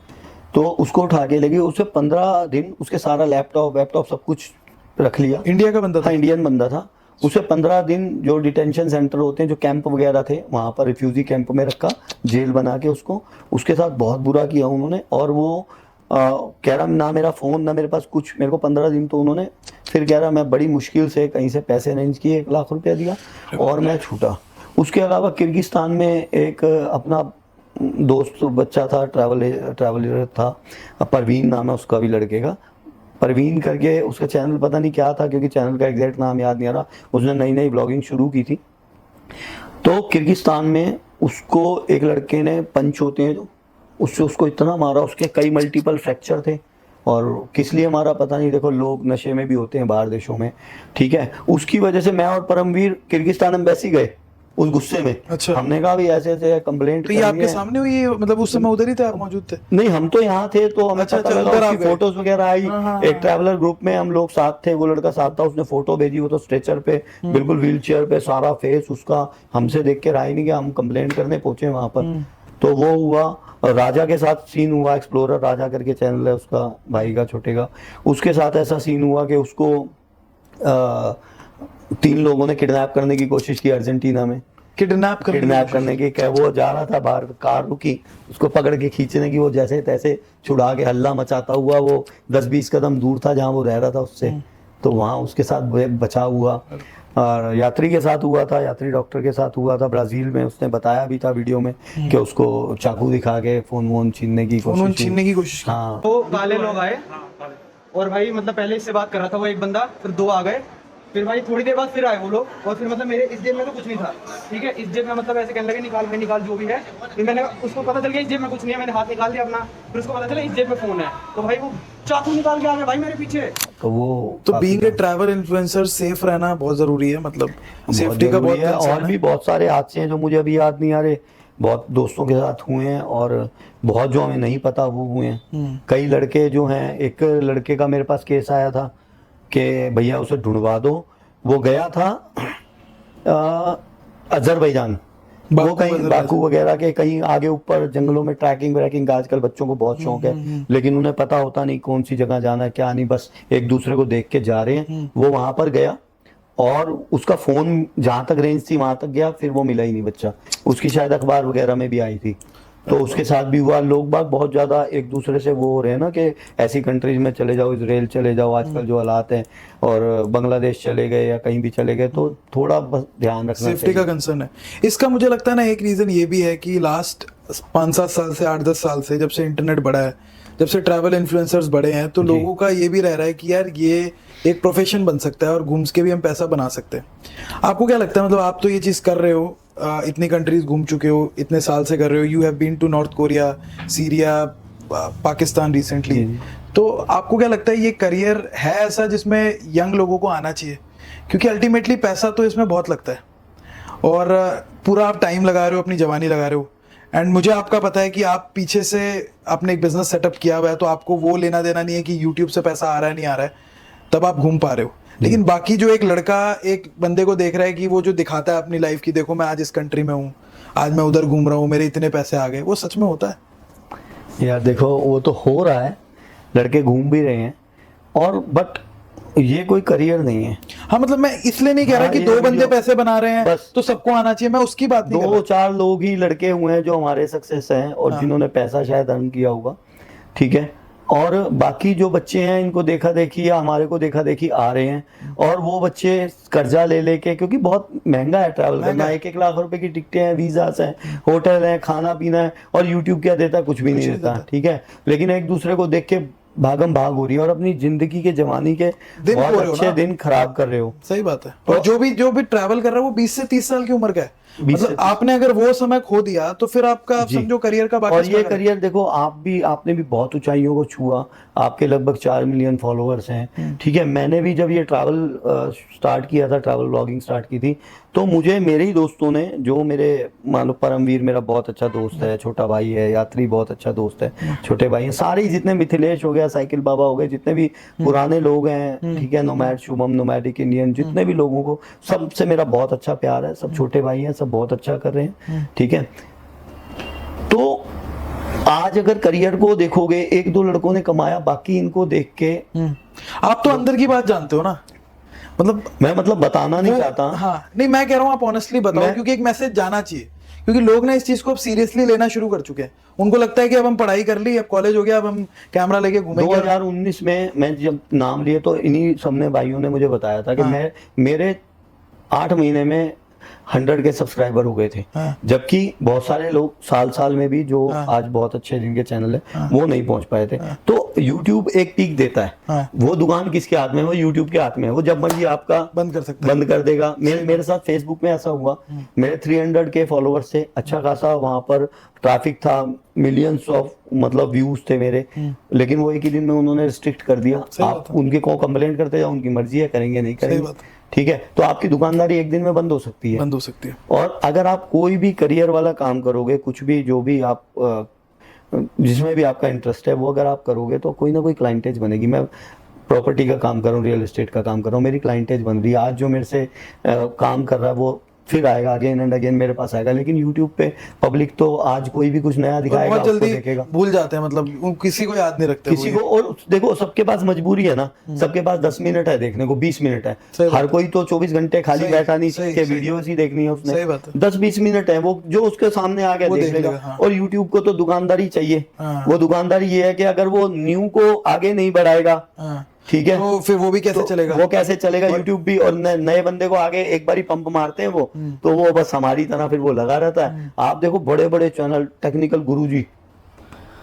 तो उसको उठा के ले गई। उसे 15 दिन उसके सारा लैपटॉप सब कुछ रख लिया। इंडिया का बंदा था? हाँ, इंडियन बंदा था। उसे 15 दिन जो डिटेंशन सेंटर होते हैं, जो कैंप वगैरह थे, वहाँ पर रिफ्यूजी कैंप में रखा, जेल बना के उसको। उसके साथ बहुत बुरा किया उन्होंने। और वो कह रहा ना मेरा फ़ोन, ना मेरे पास कुछ। मेरे को 15 दिन तो उन्होंने, फिर कह रहा मैं बड़ी मुश्किल से कहीं से पैसे अरेंज किए, 1 लाख रुपया दिया और मैं छूटा। उसके अलावा किर्गिस्तान में एक अपना दोस्त बच्चा था, ट्रैवलर था, परवीन नाम है उसका भी, लड़के का, परवीन करके। उसका चैनल पता नहीं क्या था, क्योंकि चैनल का एग्जैक्ट नाम याद नहीं आ रहा। उसने नई नई ब्लॉगिंग शुरू की थी। तो किर्गिस्तान में उसको एक लड़के ने, पंच होते हैं जो, उससे उसको इतना मारा, उसके कई मल्टीपल फ्रैक्चर थे। और किस लिए मारा पता नहीं। देखो लोग नशे में भी होते हैं बाहर देशों में, ठीक है। उसकी वजह से मैं और परमवीर किर्गिस्तान एम्बेसी गए उस गुस्से में। अच्छा। हमने कहा भी ऐसे ऐसे कंप्लेंट तो ये आपके सामने हुई है? मतलब उस समय उधर ही थे आप, मौजूद थे? नहीं, हम तो यहाँ थे, तो हमें अच्छा, पता अच्छा, लगा, उधर उसकी आप फोटोज वगैरह आई। एक ट्रैवलर ग्रुप में हम लोग साथ थे, वो लड़का साथ था, उसने फोटो भेजी। वो तो स्ट्रेचर पे, बिल्कुल व्हील चेयर पे, सारा फेस उसका। हमसे देख के राय नहीं कि हम कंप्लेंट करने पहुंचे वहां पर। तो वो हुआ। और राजा के साथ सीन हुआ, एक्सप्लोरर राजा करके चैनल है उसका, भाई का, छोटे का। उसके साथ ऐसा सीन हुआ कि उसको 3 लोगों ने किडनैप करने की कोशिश की अर्जेंटीना में। किडनैप करने की क्या, वो जा रहा था बाहर, कार रुकी, उसको पकड़ के खींचने की, वो जैसे तैसे छुड़ा के हल्ला मचाता हुआ, वो 10-20 कदम दूर था जहाँ वो रह रहा था उससे। तो वहाँ उसके साथ बचाव हुआ। और यात्री के साथ हुआ था, यात्री डॉक्टर के साथ हुआ था ब्राजील में। उसने बताया भी था वीडियो में कि उसको चाकू दिखा के फोन वोन छीनने की कोशिश की। हाँ, तो काले लोग आए और भाई मतलब पहले इससे बात कर रहा था वो एक बंदा, फिर 2 आ गए, फिर भाई थोड़ी देर बाद फिर आए वो लोग। और फिर मतलब मेरे इस जेब में तो कुछ नहीं था, ठीक है। इस जेब में मतलब ऐसे कहने लगे निकाल जो भी है। फिर मैंने, उसको पता चल गया इस जेब में कुछ नहीं है, मैंने हाथ निकाल दिया अपना। फिर उसको पता चला इस जेब में फोन है, तो भाई वो चाकू निकाल के आ गया भाई मेरे पीछे। तो वो तो being a travel influencer safe रहना बहुत जरूरी है, मतलब सेफ्टी का बहुत है। concern और भी बहुत सारे हादसे हैं जो मुझे अभी याद नहीं आ रहे, बहुत दोस्तों के साथ हुए हैं, और बहुत जो हमें नहीं पता वो हुए हैं। कई लड़के जो हैं, एक लड़के का मेरे पास केस आया था कि भैया उसे ढूंढवा दो। वो गया था अजरबैजान, वो कहीं बाकू वगैरह के कहीं आगे ऊपर जंगलों में ट्रैकिंग व्रैकिंग का आजकल बच्चों को बहुत शौक है, लेकिन उन्हें पता होता नहीं कौन सी जगह जाना है क्या नहीं, बस एक दूसरे को देख के जा रहे हैं। वो वहां पर गया और उसका फोन जहां तक रेंज थी वहां तक गया, फिर वो मिला ही नहीं बच्चा। उसकी शायद अखबार वगैरह में भी आई थी। तो उसके साथ भी हुआ। लोग बाग बहुत ज्यादा एक दूसरे से वो हो रहे हैं ना कि ऐसी कंट्रीज में चले जाओ, इजराइल चले जाओ, आजकल जो हालात हैं, और बांग्लादेश चले गए या कहीं भी चले गए, तो थोड़ा बस ध्यान रखना सेफ्टी का कंसर्न है। इसका मुझे लगता है ना एक रीजन ये भी है कि लास्ट 5-7 साल से, 8-10 साल से, जब से इंटरनेट बढ़ा है, जब से ट्रैवल इन्फ्लुएंसर्स बढ़े हैं, तो लोगों का ये भी रह रहा है कि यार ये एक प्रोफेशन बन सकता है और घूम के भी हम पैसा बना सकते हैं। आपको क्या लगता है, मतलब आप तो ये चीज़ कर रहे हो, इतनी कंट्रीज घूम चुके हो, इतने साल से कर रहे हो, you have been to North Korea, Syria, Pakistan recently, तो आपको क्या लगता है ये करियर है ऐसा जिसमें यंग लोगों को आना चाहिए? क्योंकि अल्टीमेटली पैसा तो इसमें बहुत लगता है, और पूरा आप टाइम लगा रहे हो, अपनी जवानी लगा रहे हो, एंड मुझे आपका पता है कि आप पीछे से आपने एक बिजनेस सेटअप किया हुआ है, तो आपको वो लेना देना नहीं है कि यूट्यूब से पैसा आ रहा है नहीं आ रहा है, तब आप घूम पा रहे हो। लेकिन बाकी जो एक लड़का एक बंदे को देख रहा है कि वो जो दिखाता है अपनी लाइफ की, देखो मैं आज इस कंट्री में हूँ, आज मैं उधर घूम रहा हूँ, मेरे इतने पैसे आ गए, वो सच में होता है? यार देखो वो तो हो रहा है, लड़के घूम भी रहे हैं, और बट ये कोई करियर नहीं है। हाँ मतलब मैं इसलिए नहीं कह रहा हाँ, कि ये दो बंदे वीडियो- पैसे बना रहे हैं बस तो सबको आना चाहिए, मैं उसकी बात नहीं कर दो रहा। चार लोग ही लड़के हुए हैं जो हमारे सक्सेस हैं और हाँ। जिन्होंने पैसा शायद अर्न किया होगा, ठीक है। और बाकी जो बच्चे हैं इनको देखा देखी या हमारे को देखा देखी आ रहे हैं, और वो बच्चे कर्जा ले लेके, क्योंकि बहुत महंगा है ट्रैवल महंगा करना, है। 1-1 लाख रुपए की टिकटें हैं, वीजास हैं, होटल है, खाना पीना है, और यूट्यूब क्या देता है? कुछ भी नहीं नहीं देता, देता। ठीक है। लेकिन एक दूसरे को देख के भागम भाग हो रही है और अपनी जिंदगी के जवानी के दिन बहुत खो रहे हो अच्छे ना। दिन खराब कर रहे हो। सही बात है। और जो भी ट्रैवल कर रहा है वो 20 से 30 साल की उम्र का है, 20 से मतलब आपने अगर वो समय खो दिया तो फिर आपका जी। समझो करियर का और बाकी ये करियर देखो, आपने भी बहुत ऊंचाइयों को छुआ, आपके लगभग 4 मिलियन फॉलोअर्स हैं, ठीक है। मैंने भी जब ये ट्रैवल स्टार्ट किया था, ट्रैवल व्लॉगिंग स्टार्ट की थी, तो मुझे मेरे ही दोस्तों ने, जो मेरे मान लो परमवीर मेरा बहुत अच्छा दोस्त है, छोटा भाई है, यात्री बहुत अच्छा दोस्त है, छोटे भाई हैं, सारे ही जितने, मिथिलेश हो गया, साइकिल बाबा हो गए, जितने भी पुराने लोग हैं, ठीक है, नोमैड शुभम, नोमैडिक इंडियन, जितने भी लोगों को, सबसे मेरा बहुत अच्छा प्यार है, सब छोटे भाई हैं, सब बहुत अच्छा कर रहे हैं, ठीक है। तो आज अगर करियर को देखोगे, 1-2 लड़कों ने कमाया, बाकी इनको देख के आप तो अंदर की बात जानते हो ना, मतलब मैं मतलब बताना नहीं चाहता। हाँ नहीं, मैं कह रहा हूँ आप ऑनेस्टली बताओ, मैं- क्योंकि एक मैसेज जाना चाहिए, क्योंकि लोग ना इस चीज को अब सीरियसली लेना शुरू कर चुके हैं। उनको लगता है कि अब हम पढ़ाई कर ली, अब कॉलेज हो गया, अब हम कैमरा लेके घूमेंगे। 2019 में मैं जब नाम लिए तो इन्हीं सबने भाइयों ने मुझे बताया था कि हाँ। मेरे 8 महीने में 100 के सब्सक्राइबर हो गए थे, हाँ। जबकि बहुत सारे लोग साल में भी जो हाँ। आज बहुत अच्छे जिनके चैनल है वो नहीं पहुंच पाए थे। तो YouTube एक पीक देता है, हाँ। वो दुकान किसके हाथ में है? वो YouTube के हाथ में है। वो जब मर्जी आपका बंद कर सकता है। बंद कर देगा। मेरे साथ फेसबुक में ऐसा हुआ, मेरे 300 के फॉलोअर्स थे, अच्छा खासा वहां पर ट्रैफिक था, मिलियंस ऑफ मतलब व्यूज थे मेरे, लेकिन वो एक ही दिन में उन्होंने रिस्ट्रिक्ट कर दिया। सही आप बात है। उनके को कंप्लेंट करते जाओ, उनकी मर्जी है, करेंगे नहीं सही करेंगे, बात है। ठीक है। तो आपकी दुकानदारी एक दिन में बंद हो सकती है। बंद हो सकती है। और अगर आप कोई भी करियर वाला काम करोगे, कुछ भी जो भी आप जिसमें भी आपका इंटरेस्ट है, वो अगर आप करोगे तो कोई ना कोई क्लाइंटेज बनेगी। मैं प्रॉपर्टी का काम कर रहा हूँ, रियल एस्टेट का काम कर रहा हूँ, मेरी क्लाइंटेज बन रही है। आज जो मेरे से काम कर रहा है वो फिर आएगा, अगेन एंड अगेन मेरे पास आएगा। लेकिन यूट्यूब पे पब्लिक तो आज कोई भी कुछ नया और दिखाएगा, बहुत उसको जल्दी देखेगा, भूल जाते हैं, मतलब किसी को याद नहीं रखते किसी को। और देखो सबके पास मजबूरी है ना, सबके पास 10 मिनट है देखने को, 20 मिनट है। सही बात हर कोई तो 24 घंटे खाली सही, बैठा नहीं, सही, के सही। वीडियोस ही देखनी है उसने। सही बात है। 10-20 मिनट है, वो जो उसके सामने आ गया वो देख देख लेगा। लेगा, हाँ। और यूट्यूब को तो दुकानदारी चाहिए। हाँ। वो दुकानदारी ये है कि अगर वो न्यू को आगे नहीं बढ़ाएगा, हाँ। ठीक है, तो फिर वो भी कैसे तो चलेगा? वो कैसे चलेगा यूट्यूब भी। और नए बंदे को आगे एक बारी पंप मारते हैं वो, तो वो बस हमारी तरह फिर वो लगा रहता है। आप देखो बड़े बड़े चैनल, टेक्निकल गुरुजी,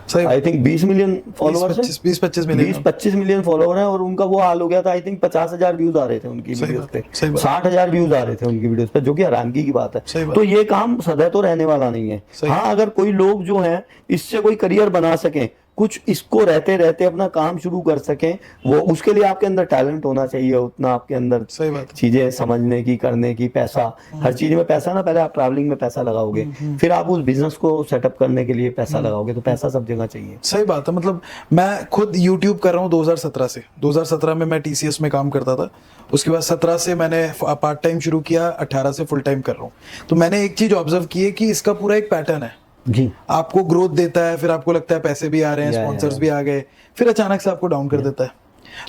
सही I think 20 million followers 20-25 million 20-25 million follower है, और उनका वो हाल हो गया था। आई थिंक 50,000 व्यूज आ रहे थे उनकी सही वीडियोस बात पे, है, सही बात। 60,000 व्यूज आ रहे थे उनकी वीडियोस पे, जो कि हैरानगी की बात सही है। बात। तो ये काम सदा तो रहने वाला नहीं है। सही। हाँ, अगर कोई लोग जो हैं इससे कोई करियर बना सके, कुछ इसको रहते रहते अपना काम शुरू कर सके, वो उसके लिए आपके अंदर टैलेंट होना चाहिए, उतना आपके अंदर सही बात है। चीजें समझने की, करने की, पैसा, हर चीज में पैसा ना। पहले आप ट्रैवलिंग में पैसा लगाओगे, फिर आप उस बिजनेस को सेटअप करने के लिए पैसा लगाओगे, तो पैसा सब जगह चाहिए। सही बात है। मतलब मैं खुद YouTube कर रहा हूँ 2017 से। 2017 में मैं TCS में काम करता था, उसके बाद 17 से मैंने पार्ट टाइम शुरू किया, 18 से फुल टाइम कर रहा हूँ। तो मैंने एक चीज ऑब्जर्व की है कि इसका पूरा एक पैटर्न है। जी, आपको ग्रोथ देता है, फिर आपको लगता है पैसे भी आ रहे हैं, या, स्पॉन्सर्स भी आ गए, फिर अचानक से आपको डाउन कर देता है।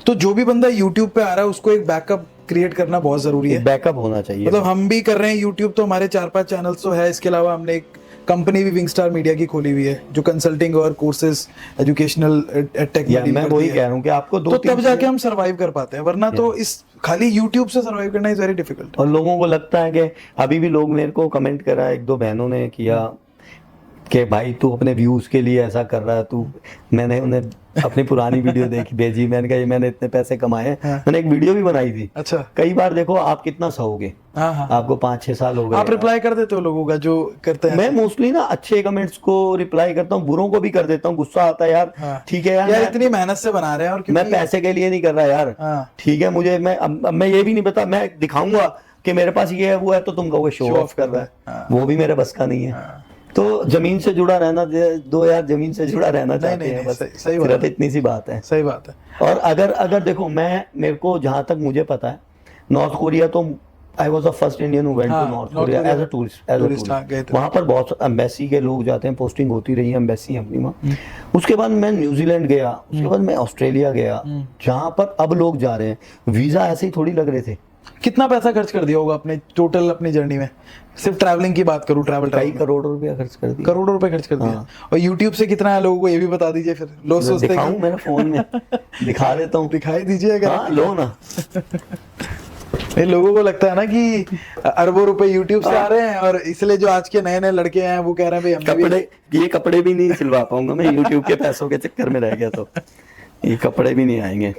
तो जो भी बंदा YouTube पे आ रहा है उसको एक बैकअप क्रिएट करना बहुत जरूरी है। बैकअप होना चाहिए। मतलब हम भी कर रहे हैं YouTube, तो हमारे 4-5 चैनल्स तो है। इसके अलावा हमने एक कंपनी भी विंगस्टार मीडिया की खोली हुई है, जो कंसल्टिंग और कोर्सेज, एजुकेशनल टेक या मैं वही कह रहा हूँ कि आपको तो तब जाके हम सरवाइव कर पाते हैं, वरना तो इस खाली YouTube से सरवाइव करना इज वेरी डिफिकल्ट। और लोगों को लगता है कि अभी भी लोग मेरे को कमेंट करा, 1-2 बहनों ने किया कि भाई तू अपने व्यूज के लिए ऐसा कर रहा है तू। मैंने उन्हें अपनी पुरानी वीडियो देखी, भेजी, मैंने कहा ये मैंने इतने पैसे कमाए हैं। हाँ। मैंने एक वीडियो भी बनाई थी। अच्छा। कई बार देखो आप कितना सहोगे, हाँ हाँ। आपको 5-6 साल हो गए। आप रिप्लाई कर देते हो लोगों का जो करते हैं? मैं मोस्टली ना अच्छे कमेंट्स को रिप्लाई करता हूँ, बुरों को भी कर देता हूँ। गुस्सा आता है यार, हाँ। ठीक है यार, यार मैं- इतनी मेहनत से बना रहे हैं, और मैं क्योंकि पैसे के लिए नहीं कर रहा यार, हाँ। ठीक है। मुझे अब मैं ये भी नहीं पता, मैं दिखाऊंगा कि मेरे पास ये है वो है, तो तुम कहोगे शो Show ऑफ कर रहा है। हाँ। वो भी मेरे बस का नहीं है। हाँ। तो जमीन से जुड़ा रहना दो यार, जमीन से जुड़ा रहना चाहते नहीं, हैं नहीं, बस, सही बात सिर्फ है। इतनी सी बात है। सही बात है। और अगर देखो, मेरे को जहां तक मुझे पता है, नॉर्थ कोरिया तो I was the first Indian who went हाँ, to North North Korea Korea as a tourist हाँ, गए थे। वहाँ पर बहुत एम्बेसी के लोग जाते हैं, पोस्टिंग होती रही है एम्बेसी अपनी वहाँ। उसके बाद मैं न्यूजीलैंड गया, उसके बाद मैं ऑस्ट्रेलिया गया, जहाँ पर अब लोग जा रहे हैं। वीजा ऐसे ही थोड़ी लग रहे थे। कितना पैसा खर्च कर दिया होगा अपने टोटल अपनी जर्नी में? सिर्फ ट्रैवलिंग की बात करूँ, ट्रैवल कई करोड़ रुपया खर्च कर दिया। करोड़ों रुपए खर्च कर दिया। हाँ। और यूट्यूब से कितना है लोगों को ये भी बता दीजिए, फिर लोग सोचते हैं दिखाऊं मेरे फोन में दिखा देता हूँ। दिखाई दीजिए अगर हाँ लो ना। ये लोगों को लगता है ना कि अरबों रुपए यूट्यूब से आ रहे हैं, और इसलिए जो आज के नए नए लड़के हैं वो कह रहे हैं भाई हमने भी कपड़े, ये कपड़े भी नहीं सिलवा पाऊंगा मैं, यूट्यूब के पैसों के चक्कर में रह गया तो ये कपड़े भी नहीं आएंगे।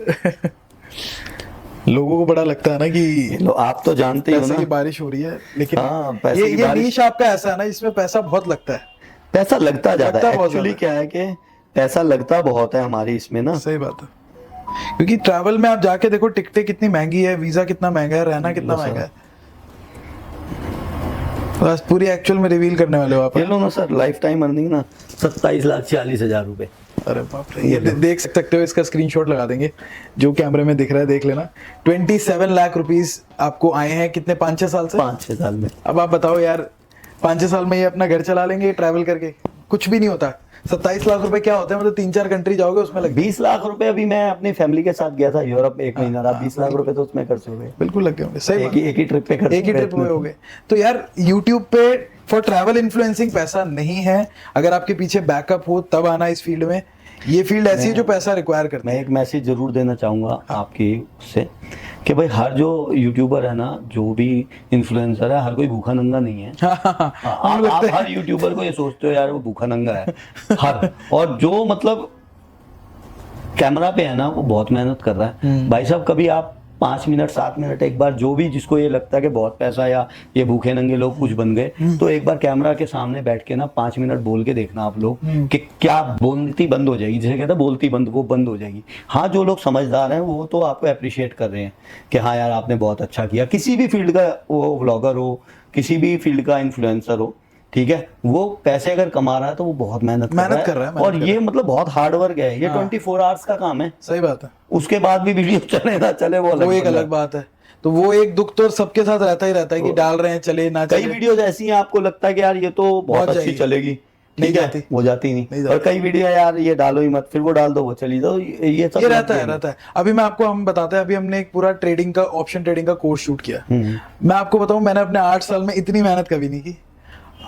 लोगों को बड़ा लगता है ना कि लो आप तो जानते ही हो पैसे ना, की बारिश हो रही है, लेकिन हाँ, पैसे की ये बारिश। नीश आपका ऐसा है ना जिसमें पैसा बहुत लगता है। पैसा लगता जाता लगता है। बहुत एक्चुअली ज्यादा क्या है कि पैसा लगता बहुत है हमारी इसमें ना। सही बात है, क्योंकि ट्रैवल में आप जाके देखो टिकटें कितनी महंगी है, वीजा कितना महंगा है, रहना कितना बस महंगा है। बस पूरी एक्चुअल में रिवील करने वाले हो आप। ये लो ना सर, लाइफ टाइम अर्निंग ना 27,40,000 रुपए। अरे बाप रे, ये देख सकते हो, इसका स्क्रीनशॉट लगा देंगे जो कैमरे में दिख रहा है, देख लेना। 27 लाख रुपीस आपको आए हैं कितने, 5-6 साल से? 5-6 साल में। अब आप बताओ यार, 5-6 साल में ये अपना घर चला लेंगे ट्रैवल करके? कुछ भी नहीं होता। 27 लाख रुपए क्या होते हैं, मतलब 3-4 कंट्री जाओगे उसमें लग 20 लाख रुपए अभी मैं अपनी फैमिली के साथ गया था यूरोप, 1 महीना रहा। 20 लाख रुपए तो उसमें खर्च हो गए। बिल्कुल लग गए होंगे। सही बात। एक ही ट्रिप पे खर्च एक ही ट्रिप में हो गए। तो यार यूट्यूब पे फॉर ट्रैवल इन्फ्लुएंसिंग पैसा नहीं है, अगर आपके पीछे बैकअप हो तब आना इस फील्ड में। ये फील्ड ऐसी है जो पैसा रिक्वायर करती है। मैं एक मैसेज जरूर देना चाहूंगा आपकी उससे कि भाई हर जो यूट्यूबर है ना, जो भी इन्फ्लुएंसर है, हर कोई भूखा नंगा नहीं है। आप हर यूट्यूबर को ये सोचते हो यार वो भूखा नंगा है हर, और जो मतलब कैमरा पे है ना वो बहुत मेहनत कर रहा है। भाई साहब कभी आप 5 मिनट 7 मिनट एक बार, जो भी जिसको ये लगता है कि बहुत पैसा या ये भूखे नंगे लोग कुछ बन गए, तो एक बार कैमरा के सामने बैठ के ना 5 मिनट बोल के देखना आप लोग कि क्या बोलती बंद हो जाएगी। जैसे कहते हैं बोलती बंद, वो बंद हो जाएगी। हाँ, जो लोग समझदार हैं वो तो आपको अप्रिशिएट कर रहे हैं कि हाँ यार आपने बहुत अच्छा किया। किसी भी फील्ड का वो व्लॉगर हो, किसी भी फील्ड का इन्फ्लुएंसर हो, ठीक है, वो पैसे अगर कमा रहा है तो वो बहुत मेहनत कर रहा है। और ये मतलब बहुत हार्ड वर्क है, ये 24 आवर्स का काम है। सही बात है। उसके बाद भी वीडियो चले ना चले वो एक अलग बात है। तो वो एक दुख तो सबके साथ रहता ही रहता है कि डाल रहे हैं चले ना चले। कई वीडियोज ऐसी हैं आपको लगता है कि यार ये तो बहुत अच्छी चलेगी, नहीं ठीक है, जाती। वो जाती नहीं। और कई वीडियो यार ये डालो ही मत, फिर वो डाल दो वो चली जाओ, ये सब रहता है। अभी मैं आपको हम बताते हैं, अभी हमने एक पूरा ट्रेडिंग का, ऑप्शन ट्रेडिंग का कोर्स शूट किया। मैं आपको बताऊं, मैंने अपने 8 साल में इतनी मेहनत कभी नहीं की।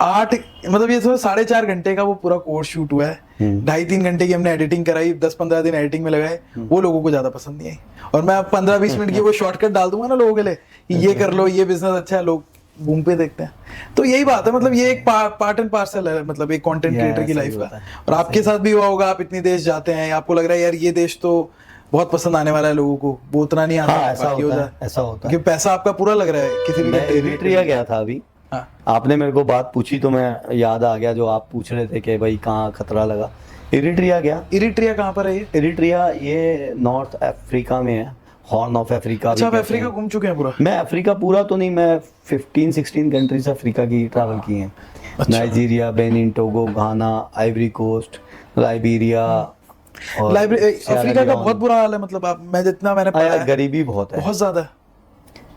8 मतलब ये 4.5 घंटे का वो पूरा कोर्स शूट हुआ है। 2.5-3 घंटे की हमने एडिटिंग कराई, 10-15 दिन एडिटिंग में लगाए। वो लोगों को ज्यादा पसंद नहीं आई। और मैं 15-20 मिनट की वो शॉर्टकट डाल दूंगा ना लोगों के लिए, ये कर लो, ये बिजनेस अच्छा है, लोग बूम पे देखते हैं। तो यही बात है, मतलब ये एक पार्ट एंड पार्सल है, मतलब एक कंटेंट क्रिएटर की लाइफ का। और आपके साथ भी हुआ होगा, आप इतने देश जाते हैं, आपको लग रहा है यार ये देश तो बहुत पसंद आने वाला है लोगों को, वो उतना नहीं आता। हाँ, ऐसा होता है। क्योंकि पैसा आपका पूरा लग रहा है किसी भी। मैं एरिट्रिया गया था अभी। हाँ। आपने मेरे को बात पूछी तो मैं याद आ गया जो आप पूछ रहे थे कि भाई कहाँ खतरा लगा। इरिट्रिया गया। इरिट्रिया कहाँ पर है ये? इरिट्रिया ये नॉर्थ अफ्रीका में है, हॉर्न ऑफ अफ्रीका। अच्छा, आप अफ्रीका घूम चुके हैं पूरा? मैं अफ्रीका पूरा तो नहीं, मैं 15-16 कंट्रीज अफ्रीका की ट्रैवल की हैं। नाइजीरिया, बेनिन, टोगो, घाना, आइवरी कोस्ट, लाइबेरिया। अफ्रीका का बहुत बुरा हाल है, मतलब मैं जितना मैंने पढ़ा है, गरीबी बहुत है, बहुत ज्यादा,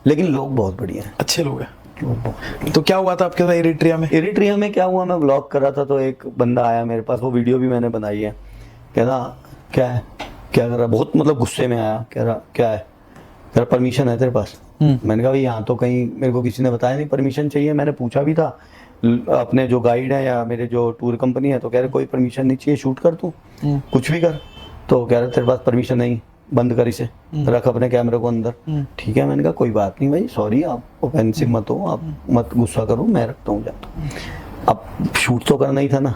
लेकिन लोग बहुत बढ़िया हैं, अच्छे लोग हैं। तो क्या हुआ था आपके साथ इरिट्रिया में? इरिट्रिया में क्या हुआ, मैं व्लॉग कर रहा था तो एक बंदा आया मेरे पास, वो वीडियो भी मैंने बनाई है। कहना क्या है, क्या कर रहा, बहुत मतलब गुस्से में आया। कह रहा क्या है, कह रहा परमिशन है तेरे पास? मैंने कहा भाई यहाँ तो कहीं मेरे को किसी ने बताया नहीं परमिशन चाहिए। मैंने पूछा भी था अपने जो गाइड है या मेरे जो टूर कंपनी है, तो कह रहे कोई परमिशन नहीं चाहिए, शूट कर तू कुछ भी कर। तो कह रहे तेरे पास परमिशन नहीं, बंद कर इसे, रख अपने कैमरे को अंदर। ठीक है, मैंने कहा कोई बात नहीं भाई, सॉरी, आप ऑफेंसिव मत हो, आप मत गुस्सा करो, मैं रखता हूँ जाता हूँ। अब शूट तो करना ही था ना।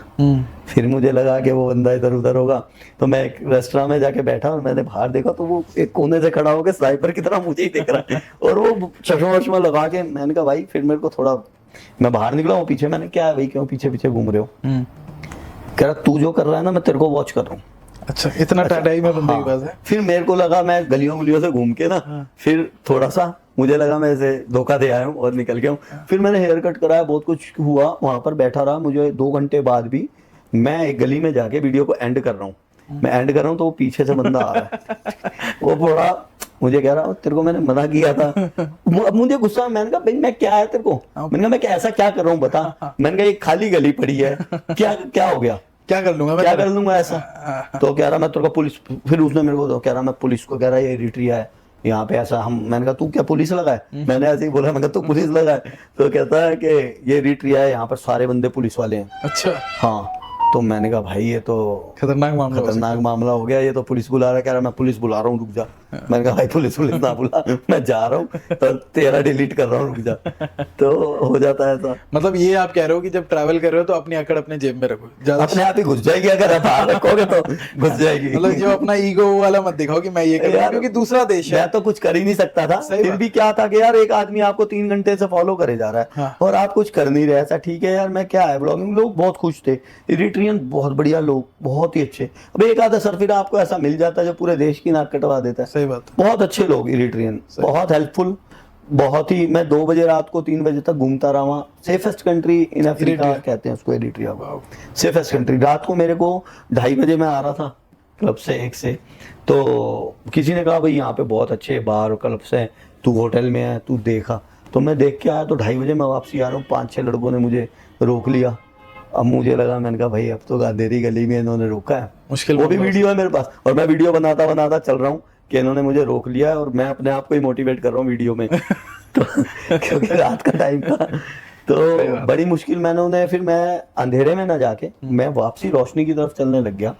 फिर मुझे लगा कि वो बंदा इधर उधर होगा, तो मैं एक रेस्टोरेंट में जाके बैठा और मैंने बाहर देखा तो वो एक कोने से खड़ा होकर स्नाइपर की तरह मुझे ही देख रहा है और वो चश्मा लगा के। मैंने कहा भाई, फिर मेरे को थोड़ा, मैं बाहर निकला, वो पीछे, मैंने क्या है भाई, क्यों पीछे पीछे घूम रहे हो? कह रहा तू जो कर रहा है ना मैं तेरे को वॉच कर रहा हूँ। अच्छा, इतना टाटाई में बंदे के पास है। फिर मेरे को लगा मैं गलियों से घूम के ना, फिर थोड़ा सा मुझे लगा मैं ऐसे धोखा दे आया हूँ और निकल गया हूँ। फिर मैंने हेयर कट कराया, बहुत कुछ हुआ, वहां पर बैठा रहा। मुझे 2 घंटे बाद भी मैं एक गली में जाके वीडियो को एंड कर रहा हूँ। मैं एंड कर रहा हूँ तो वो पीछे से बंदा आ रहा है, वो थोड़ा मुझे कह रहा तेरे को मैंने मना किया था। अब मुझे गुस्सा, मैंने कहा भाई मैं क्या है तेरे को, मैंने कहा मैं क्या ऐसा क्या कर रहा हूँ बता, मैंने कहा ये खाली गली पड़ी है, क्या क्या हो गया, क्या कर लूंगा क्या कर लूंगा ऐसा। तो कह रहा मैं तेरे को पुलिस, फिर उसने मेरे को तो कह रहा मैं पुलिस को, कह रहा ये इरिट्रिया है यहाँ पे ऐसा, हम, मैंने कहा तू क्या पुलिस लगा है, मैंने ऐसे ही बोला, मैंने कहा तू पुलिस लगा है, तो कहता है कि ये इरिट्रिया है, यहाँ पर सारे बंदे पुलिस वाले हैं। अच्छा, हाँ, तो मैंने कहा भाई ये तो खतरनाक मामला हो गया, ये तो पुलिस बुला रहा है, कह रहा मैं पुलिस बुला रहा हूँ रुक जा। मैंने कहा भाई पुलिस ना बुला, मैं जा रहा हूँ तो तेरा डिलीट कर रहा हूँ रुक जा। तो हो जाता है ऐसा। मतलब ये आप कह रहे हो कि जब ट्रैवल कर रहे हो तो अपनी अकड़ अपने जेब में रखो, ज्यादा अपने आप ही घुस जाएगी, अगर आप बाहर रखोगे तो घुस जाएगी। मतलब जो अपना ईगो वाला मत दिखाओ कि मैं ये कर रहा हूं, क्योंकि दूसरा देश है। मैं तो कुछ कर ही नहीं सकता था, सही फिर बात। भी क्या था कि यार एक आदमी आपको 3 घंटे से फॉलो करे जा रहा है, हाँ। और आप कुछ कर नहीं रहे, ऐसा ठीक है यार, मैं क्या है ब्लॉगिंग, लोग बहुत खुश थे, इरिट्रियन बहुत बढ़िया लोग, बहुत ही अच्छे। अब एक आधा सरफिरा आपको ऐसा मिल जाता है जो पूरे देश की नाक कटवा देता है। सही बात। बहुत अच्छे लोग इरिट्रियन, बहुत हेल्पफुल, बहुत ही, मैं 2 बजे रात को 3 बजे तक घूमता रहा वहाँ। Safest country in Africa Eritrea. कहते हैं उसको, इरिट्रिया को सेफेस्ट कंट्री। रात को मेरे को 2:30 बजे मैं आ रहा था क्लब से, एक से, तो किसी ने कहा भाई यहाँ पे बहुत अच्छे बार और क्लब्स हैं, तू होटल में है, तू देखा। तो मैं देख के आया, तो 2:30 बजे मैं वापसी आ रहा हूँ, 5-6 लड़कों ने मुझे रोक लिया। अब मुझे लगा, मैंने कहा भाई अब तो अंधेरी गली में इन्होंने रोका है, मुश्किल वो भी वीडियो है मेरे पास, और मैं वीडियो बनाता बनाता चल रहा हूँ कि इन्होंने मुझे रोक लिया है, और मैं अपने आप को ही मोटिवेट कर रहा हूँ वीडियो में। तो क्योंकि रात का टाइम था, तो बड़ी मुश्किल मैंने उन्हें, फिर मैं अंधेरे में ना जाके मैं वापसी रोशनी की तरफ चलने लग गया।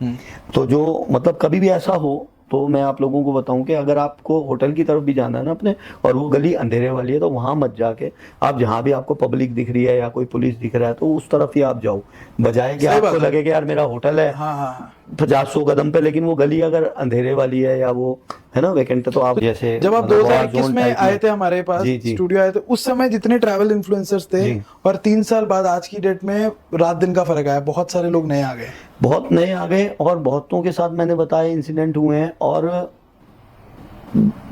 तो जो मतलब कभी भी ऐसा हो तो मैं आप लोगों को बताऊं कि अगर आपको होटल की तरफ भी जाना है ना अपने, और वो गली अंधेरे वाली है, तो वहां मत जाके आप जहां भी आपको पब्लिक दिख रही है या कोई पुलिस दिख रहा है तो उस तरफ ही आप जाओ, बजाय कि आपको लगे कि यार मेरा होटल है हाँ हाँ 50-100 कदम पे, लेकिन वो गली अगर अंधेरे वाली है या वो है ना वेकेंट, तो आप जैसे जब आप 2021 में आए थे हमारे पास, जी, जी। स्टूडियो आए थे, उस समय जितने ट्रैवल इन्फ्लुएंसर्स थे, जी। और 3 साल बाद आज की डेट में रात दिन का फर्क आया, बहुत सारे लोग नए आ गए। बहुत नए आ गए, और बहुतों के साथ मैंने बताया इंसिडेंट हुए हैं। और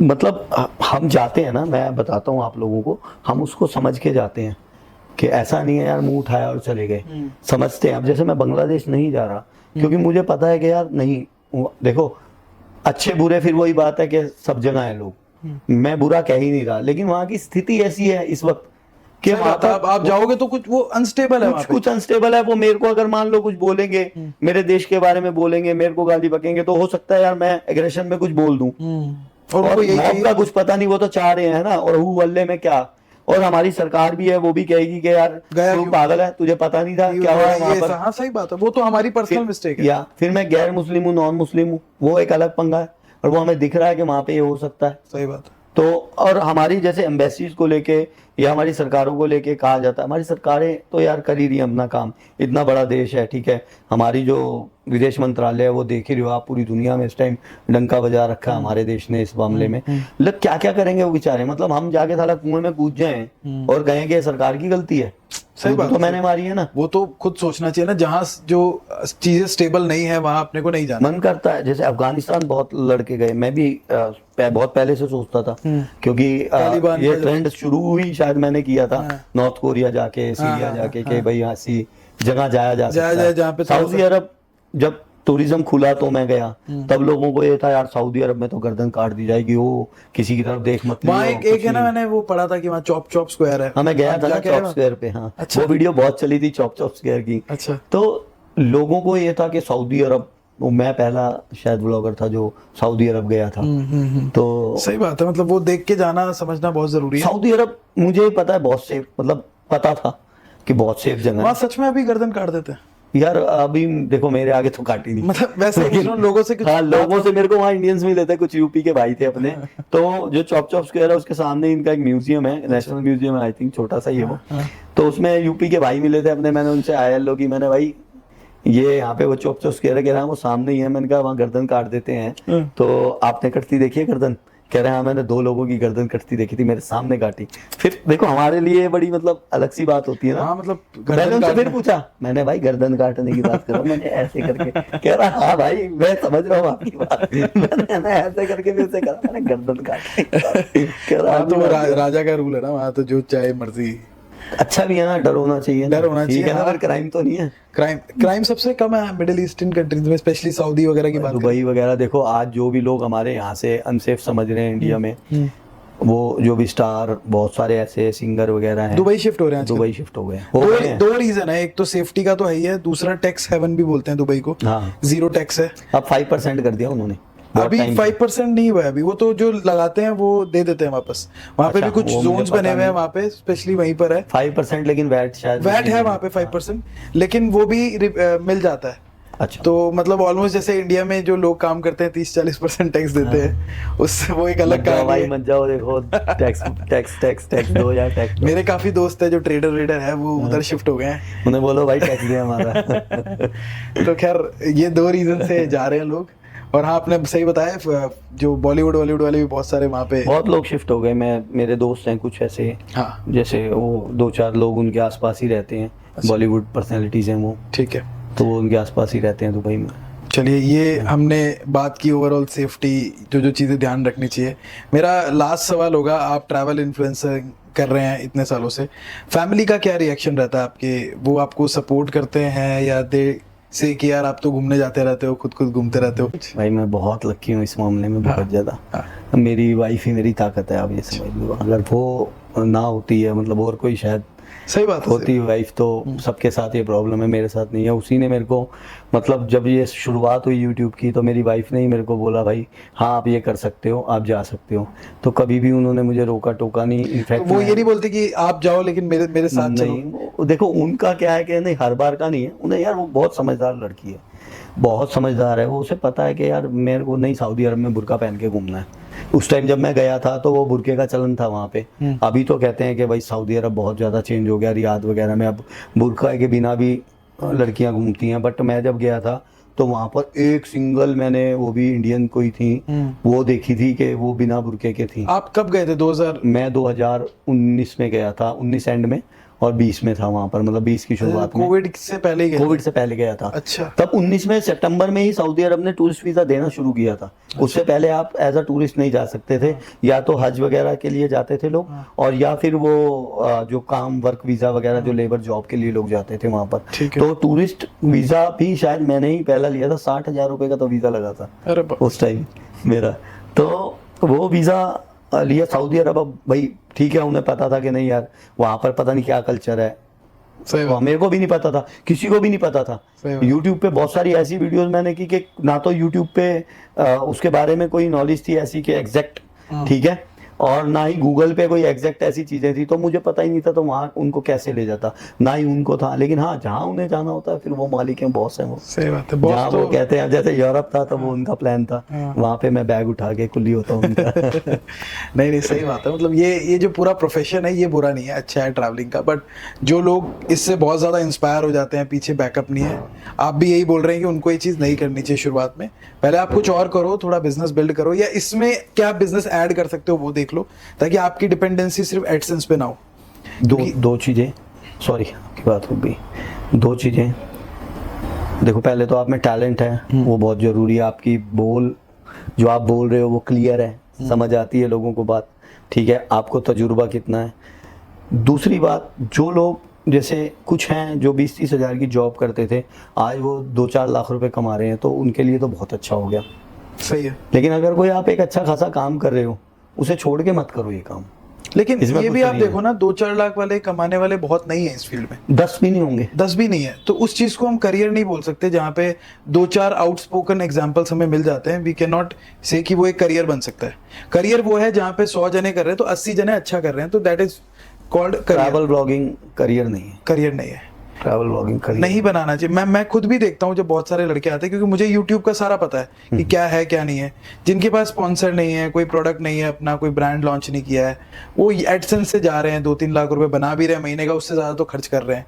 मतलब हम जाते हैं ना, मैं बताता हूँ आप लोगों को, हम उसको समझ के जाते हैं कि ऐसा नहीं है यार मुंह उठाया और चले गए, समझते हैं। अब जैसे मैं बांग्लादेश नहीं जा रहा क्योंकि मुझे पता है कि यार नहीं, देखो अच्छे बुरे फिर वही बात है कि सब जगह है लोग, मैं बुरा कह ही नहीं रहा, लेकिन वहाँ की स्थिति ऐसी है इस वक्त कि वहाँ पर आप जाओगे तो कुछ वो अनस्टेबल है, वहाँ पे। कुछ अनस्टेबल है। वो मेरे को अगर मान लो कुछ बोलेंगे, मेरे देश के बारे में बोलेंगे, मेरे को गाली बकेंगे, तो हो सकता है यार मैं एग्रेशन में कुछ बोल दूं, और और उनको यही मौत चाहिए। का कुछ पता नहीं, वो तो चाह रहे हैं ना, और हु अल्ले में क्या। और हमारी सरकार भी है, वो भी कहेगी कि यार गया तू क्यों? पागल है, तुझे पता नहीं था क्या हुआ वहाँ पर। हाँ सही बात है, वो तो हमारी पर्सनल मिस्टेक है। या फिर मैं गैर मुस्लिम हूँ, नॉन मुस्लिम हूँ, वो एक अलग पंगा है, और वो हमें दिख रहा है कि वहाँ पे ये हो सकता है। सही बात है। तो और हमारी जैसे एम्बेसीज को लेके या हमारी सरकारों को लेके कहा जाता है, हमारी सरकारें तो यार कर ही रही है अपना काम, इतना बड़ा देश है, ठीक है। हमारी जो विदेश मंत्रालय है वो देख ही रहे हो आप, पूरी दुनिया में इस टाइम डंका बजा रखा है हमारे देश ने इस मामले में। लोग क्या क्या करेंगे वो बेचारे, मतलब हम जाके साला कुएं में कूद जाएं और कहें कि सरकार की गलती है, सही बात तो है। मैंने मारी है ना। वो तो खुद सोचना चाहिए ना, जहाँ जो चीजें स्टेबल नहीं है वहां अपने को नहीं जाना। मन करता है, जैसे अफगानिस्तान बहुत लड़के गए, मैं भी बहुत पहले से सोचता था, क्योंकि तालिबान ये का ट्रेंड शुरू हुई शायद मैंने किया था, नॉर्थ कोरिया जाके, सीरिया जाके, कि भाई ऐसी जगह जाया जा सकता है। जहाँ पे सऊदी अरब जब टूरिज्म खुला तो मैं गया, तब लोगों को ये था यार सऊदी अरब में तो गर्दन काट दी जाएगी, वो किसी की तरफ देख मत वहाँ लियो, एक है ना, मैंने वो पढ़ा था कि वहाँ चॉप स्क्वायर है। हाँ मैं गया था ना जाके आए चॉप वहाँ? स्क्वायर पे, हाँ अच्छा। वो वीडियो बहुत चली थी चॉप स्क्वायर की। अच्छा। तो लोगों को ये था कि सऊदी अरब, वो मैं पहला शायद ब्लॉगर था जो सऊदी अरब गया था। तो सही बात है, मतलब वो देख के जाना समझना बहुत जरूरी है। सऊदी अरब मुझे पता है बहुत सेफ, मतलब पता था कि बहुत सेफ जगह वहाँ है। सच में अभी गर्दन काट देते हैं, यार अभी देखो मेरे आगे तो काटी नहीं, मतलब वैसे पूछ रहा हूँ, लोगों से कुछ हाँ लोगों से मेरे को वहाँ इंडियंस मिले थे, कुछ यूपी के भाई थे अपने। तो जो चॉप स्क्वायर है उसके सामने इनका एक म्यूजियम है, नेशनल म्यूजियम है आई थिंक, छोटा सा ही है वो। तो उसमें यूपी के भाई मिले थे अपने, मैंने उनसे ILO की, मैंने भाई ये यहाँ पे वो चॉप स्क्वायर कह रहा है वो सामने ही है, मैंने कहा वहाँ गर्दन काट देते हैं, तो आपने कटती देखी है गर्दन? कह रहे हैं हाँ मैंने 2 लोगों की गर्दन कटती देखी थी, मेरे सामने काटी। फिर देखो हमारे लिए बड़ी मतलब अलग सी बात होती है ना। हाँ मतलब मैंने उनसे फिर पूछा, मैंने भाई गर्दन काटने की बात करो, मैंने ऐसे करके, कह रहा हाँ भाई मैं समझ रहा हूँ आपकी बात, मैंने ऐसे करके फिर से कहा मैंने गर्दन काटी। कह रहा वहाँ तो राजा का रूल है ना, वहाँ तो जो चाहे मर्जी। अच्छा भी है ना, डर होना चाहिए, डर होना ठीक चाहिए, है ना, हाँ। पर क्राइम तो नहीं है। क्राइम सबसे कम है मिडिल ईस्टर्न कंट्रीज में, स्पेशली सऊदी वगैरह की बात करें। दुबई वगैरह देखो, आज जो भी लोग हमारे यहाँ से अनसेफ समझ रहे हैं इंडिया में, वो जो भी स्टार, बहुत सारे ऐसे सिंगर वगैरह हैं, दुबई शिफ्ट हो रहे हैं आजकल। दुबई शिफ्ट हो गए हैं। दो रीजन है, एक तो सेफ्टी का तो है ही है, दूसरा टैक्स हेवन भी बोलते हैं दुबई को। हाँ। 0 टैक्स है। अब 5% कर दिया उन्होंने बहुत अभी time 5% नहीं हुआ है अभी, वो तो जो लगाते हैं वो दे देते हैं वापस। वहाँ पे अच्छा, भी कुछ वो मुझे जोन्स पता बने हुए हैं, नहीं। वहाँ पे स्पेशली वहीं पर है 5%, लेकिन वैट शायद वैट है वहाँ पे 5%, लेकिन वो भी मिल जाता है। अच्छा, तो मतलब ऑलमोस्ट जैसे इंडिया में जो लोग काम करते हैं 30-40% टैक्स देते हैं, उससे वो एक अलग मत जाओ कहानी भाई, है। मत जाओ, देखो टैक्स टैक्स टैक्स टैक्स दो यार, टैक्स दो। मेरे काफी दोस्त है जो ट्रेडर है, वो उधर शिफ्ट हो गए हैं। उन्हें बोलो भाई टैक्स दे हमारा। तो खैर ये 2 रीजन से जा रहे हैं लोग। और हाँ, आपने सही बताया, जो बॉलीवुड वाले भी बहुत सारे वहाँ पे। बहुत लोग शिफ्ट हो गए, मेरे दोस्त हैं कुछ ऐसे, हाँ जैसे वो 2-4 लोग उनके आसपास ही रहते हैं, बॉलीवुड पर्सनैलिटीज हैं वो, ठीक है। तो वो उनके आसपास ही रहते हैं दुबई में। चलिए, ये हमने बात की ओवरऑल सेफ्टी, जो चीज़ें ध्यान रखनी चाहिए। मेरा लास्ट सवाल होगा, आप ट्रैवल इन्फ्लुएंसर कर रहे हैं इतने सालों से, फैमिली का क्या रिएक्शन रहता है आपके? वो आपको सपोर्ट करते हैं या दे से कि यार आप तो घूमने जाते रहते हो, खुद घूमते रहते हो? भाई मैं बहुत लकी हूँ इस मामले में, बहुत ज़्यादा। हाँ। मेरी वाइफ ही मेरी ताकत है, आप ये समझ लो। अगर वो ना होती है, मतलब और कोई शायद सही बात है। होती वाइफ, तो सबके साथ ये प्रॉब्लम है, मेरे साथ नहीं है। उसी ने मेरे को, मतलब जब ये शुरुआत हुई यूट्यूब की, तो मेरी वाइफ ने ही मेरे को बोला भाई हाँ आप ये कर सकते हो, आप जा सकते हो। तो कभी भी उन्होंने मुझे रोका टोका नहीं। इनफैक्ट वो ये नहीं बोलते कि आप जाओ लेकिन मेरे साथ चलो? नहीं, देखो उनका क्या है कि नहीं, हर बार का नहीं है उन्हें, यार वो बहुत समझदार लड़की है, बहुत समझदार है वो। उसे पता है कि यार मेरे को नहीं सऊदी अरब में बुर्का पहन के घूमना है। उस टाइम जब मैं गया था तो वो बुर्के का चलन था वहाँ पे। अभी तो कहते हैं कि भाई सऊदी अरब बहुत ज़्यादा चेंज हो गया, रियाद वगैरह में अब बुर्का के बिना भी लड़कियाँ घूमती हैं। बट मैं जब गया था तो वहाँ पर एक सिंगल, मैंने वो भी इंडियन कोई थी, वो देखी थी कि वो बिना बुर्के के थी। आप कब गए थे? 2000? मैं 2019 में गया था, 19 एंड में, और 20 में था वहाँ पर, मतलब 20 की शुरुआत में। कोविड से पहले गए? कोविड से पहले गया था। अच्छा। तब 19 में सितंबर में ही सऊदी अरब ने टूरिस्ट वीज़ा देना शुरू किया था। उससे पहले आप एज अ टूरिस्ट नहीं जा सकते थे, या तो हज वगैरह के लिए जाते थे लोग, और या फिर वो जो काम वर्क वीज़ा वगैरह, जो लेबर जॉब के लिए लोग जाते थे वहाँ पर। ठीक है। तो टूरिस्ट वीज़ा भी शायद मैंने ही पहला लिया था, 60,000 रुपये का तो वीज़ा लगा था अरे बाप। उस टाइम मेरा। तो वो वीज़ा लिया सऊदी अरब। अब भाई ठीक है, उन्हें पता था कि नहीं यार वहाँ पर पता नहीं क्या कल्चर है, सही बात। मेरे को भी नहीं पता था, किसी को भी नहीं पता था। सही बात। यूट्यूब पे बहुत सारी ऐसी वीडियोस मैंने की कि ना तो यूट्यूब पे उसके बारे में कोई नॉलेज थी ऐसी कि एग्जैक्ट, ठीक है, और ना ही गूगल पे कोई एग्जैक्ट ऐसी चीजें थी, तो मुझे पता ही नहीं था, तो वहाँ उनको कैसे ले जाता, ना ही उनको था। लेकिन हाँ, जहाँ उन्हें जाना होता है फिर वो मालिक हैं, बॉस हैं वो। सही बात है। जहाँ बॉस वो तो कहते हैं, जैसे यूरोप था तो वो उनका प्लान था, हाँ। वहाँ पे मैं बैग उठा के कुल्ली होता हूँ उनका। नहीं, सही बात है। मतलब ये जो पूरा प्रोफेशन है ये बुरा नहीं है, अच्छा है ट्रैवलिंग का। बट जो लोग इससे बहुत ज़्यादा इंस्पायर हो जाते हैं, पीछे बैकअप नहीं है, आप भी यही बोल रहे हैं कि उनको ये चीज़ नहीं करनी चाहिए शुरुआत में। पहले आप कुछ और करो, थोड़ा बिजनेस बिल्ड करो, या इसमें क्या बिजनेस ऐड कर सकते हो वो देख लो, ताकि आपकी डिपेंडेंसी सिर्फ एडसेंस पे ना हो। दो चीज़ें, सॉरी आपकी बात हो गई, 2 चीज़ें। देखो पहले तो आप में टैलेंट है, वो बहुत ज़रूरी है। आपकी जो आप बोल रहे हो वो क्लियर है, समझ आती है लोगों को बात, ठीक है। आपको तजुर्बा कितना है। दूसरी बात, जो लोग जैसे कुछ हैं जो 20-30 हज़ार की जॉब करते थे, आज वो 2-4 लाख रुपए कमा रहे हैं, तो उनके लिए तो बहुत अच्छा हो गया। सही है। लेकिन अगर कोई आप एक अच्छा खासा काम कर रहे हो, उसे छोड़ के मत करो ये काम। लेकिन इसमें ये कुछ भी आप नहीं देखो ना, 2-4 लाख वाले कमाने वाले बहुत नहीं है इस फील्ड में, 10 भी नहीं होंगे, 10 भी नहीं है। तो उस चीज को हम करियर नहीं बोल सकते, जहाँ पे 2-4 आउटस्पोकन एग्जांपल्स हमें मिल जाते हैं। वी कैन नॉट से कि वो एक करियर बन सकता है। करियर वो है जहाँ पे 100 जने कर रहे हैं तो 80 जने अच्छा कर रहे हैं, तो that is called career. Travel blogging career नहीं है, करियर नहीं है, ट्रैवल ब्लॉगिंग करियर नहीं बनाना चाहिए। मैं खुद भी देखता हूँ जब बहुत सारे लड़के आते हैं, क्योंकि मुझे यूट्यूब का सारा पता है कि क्या है क्या नहीं है। जिनके पास स्पॉन्सर नहीं है, कोई प्रोडक्ट नहीं है, अपना कोई ब्रांड लॉन्च नहीं किया है, वो एडसेंस से जा रहे हैं, 2-3 लाख रुपए बना भी रहे हैं महीने का, उससे ज्यादा तो खर्च कर रहे हैं।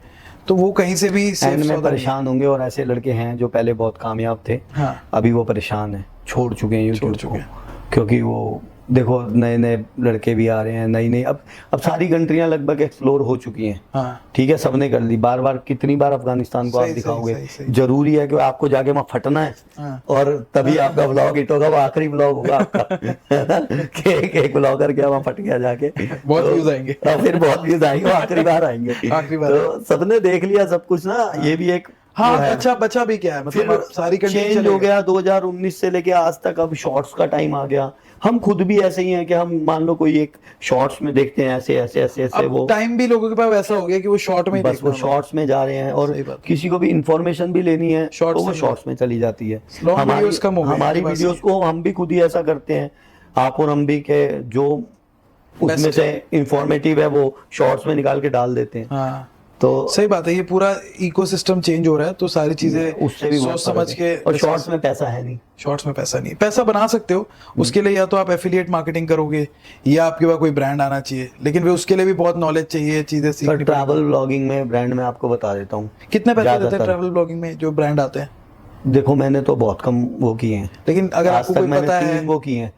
तो वो कहीं से भी एंड में परेशान होंगे। और ऐसे लड़के हैं जो पहले बहुत कामयाब थे, हाँ। अभी वो परेशान हैं, छोड़ चुके हैं यूट्यूब चुके को, हैं। क्योंकि वो देखो नए नए लड़के भी आ रहे हैं, नई नई अब सारी कंट्रियां लगभग एक्सप्लोर हो चुकी हैं। हाँ ठीक है, सबने कर ली। बार बार कितनी बार अफगानिस्तान को आप सही, दिखाओगे? सही, सही। जरूरी है कि आपको जाके वहां फटना है हाँ। और तभी आपका ब्लॉग हिट होगा, वो आखिरी ब्लॉग होगा आपका है ना? कि एक ब्लॉगर क्या वहां फट गया जाके, बहुत तो- व्यूज आएंगे। हाँ, फिर बहुत व्यूज आएंगे, वो आखिरी बार आएंगे। आखिरी बार। तो सबने देख लिया सब कुछ ना, ये भी एक हाँ वो है। अच्छा बचा भी क्या है, मतलब फिर आप सारी कंट्री चेंज हो गया 2019 से लेके आज तक। अब शॉर्ट्स का टाइम आ गया। हम खुद भी ऐसे ही हैं कि हम मान लो कोई एक शॉर्ट्स में देखते हैं ऐसे ऐसे ऐसे ऐसे, अब वो टाइम भी लोगों के पास वैसा हो गया कि वो शॉर्ट में ही बस देखना वो शॉर्ट्स में जा रहे हैं। और सही बात है। किसी को भी इंफॉर्मेशन भी लेनी है Shorts तो वो से शॉर्ट्स में चली जाती है। Long videos कम हो गए, हमारी ये बात वीडियोस को हम भी खुद ही ऐसा करते हैं, आप और हम भी, के जो उसमें Best से इंफॉर्मेटिव है वो शॉर्ट्स में निकाल के डाल देते हैं। हाँ तो सही बात है, ये पूरा इकोसिस्टम चेंज हो रहा है तो सारी चीजें उससे भी बहुत सोच समझ फर्क के। है। और शॉर्ट्स में पैसा है नहीं। शॉर्ट्स में पैसा नहीं, पैसा बना सकते हो उसके लिए, या तो आप एफिलिएट मार्केटिंग करोगे या आपके पास कोई ब्रांड आना चाहिए, लेकिन फिर उसके लिए भी बहुत नॉलेज चाहिए, चीजें पर सीखनी ट्रैवल ब्लॉगिंग में ब्रांड में आपको बता देता हूँ पड़ेगी। कितने पैसे देते हैं ज्यादातर। ट्रैवल ब्लॉगिंग में जो ब्रांड आते हैं? देखो मैंने तो बहुत कम वो किए हैं, लेकिन अगर आज आपको तक कोई मैंने पता 3 है, वो किए हैं।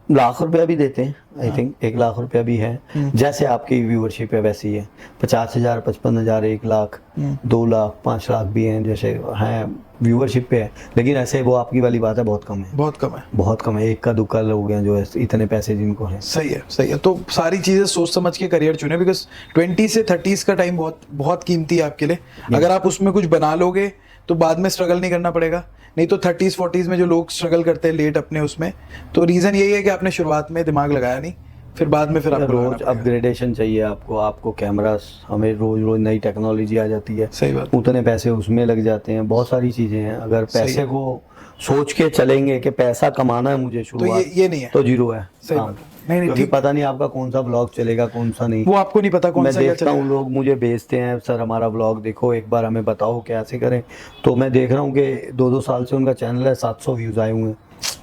लाख रुपया भी देते हैं, आई थिंक 1 लाख रुपया भी है। जैसे आपकी व्यूअरशिप है वैसी है। 50,000, 55,000, 1 लाख, 2 लाख, 5 लाख भी हैं, जैसे हैं व्यूअरशिप पे है। लेकिन ऐसे वो आपकी वाली बात है, बहुत कम है, बहुत कम है। बहुत कम है। 1 का 2 का लोग हैं जो इतने पैसे जिनको हैं। सही है सही है, तो सारी चीजें सोच समझ के करियर चुने, बिकॉज 20 से 30 का टाइम बहुत बहुत कीमती है आपके लिए। अगर आप उसमें कुछ बना लोगे तो बाद में स्ट्रगल नहीं करना पड़ेगा। नहीं तो 30s 40s में जो लोग स्ट्रगल करते हैं लेट अपने उसमें, तो रीजन यही है कि आपने शुरुआत में दिमाग लगाया नहीं, फिर बाद में फिर आपको लगाना रोज पड़ेगा। अपग्रेडेशन चाहिए आपको कैमरा, हमें रोज रोज नई टेक्नोलॉजी आ जाती है, सही बात। उतने पैसे उसमें लग जाते हैं। बहुत सारी चीजें हैं। अगर सही पैसे है। को सोच के चलेंगे कि पैसा कमाना है मुझे तो शुरुआत, ये नहीं है, तो जीरो है। सही हाँ। बात है। नहीं नहीं क्योंकि ठीक, पता नहीं आपका कौन सा ब्लॉग चलेगा कौन सा नहीं। वो आपको नहीं पता कौन मैं सा क्या देखता हूँ चलेगा। लोग मुझे भेजते हैं, सर हमारा ब्लॉग देखो एक बार, हमें बताओ कैसे करें। तो मैं देख रहा हूँ कि 2-2 साल से उनका चैनल है, 700 व्यूज आए हुए हैं,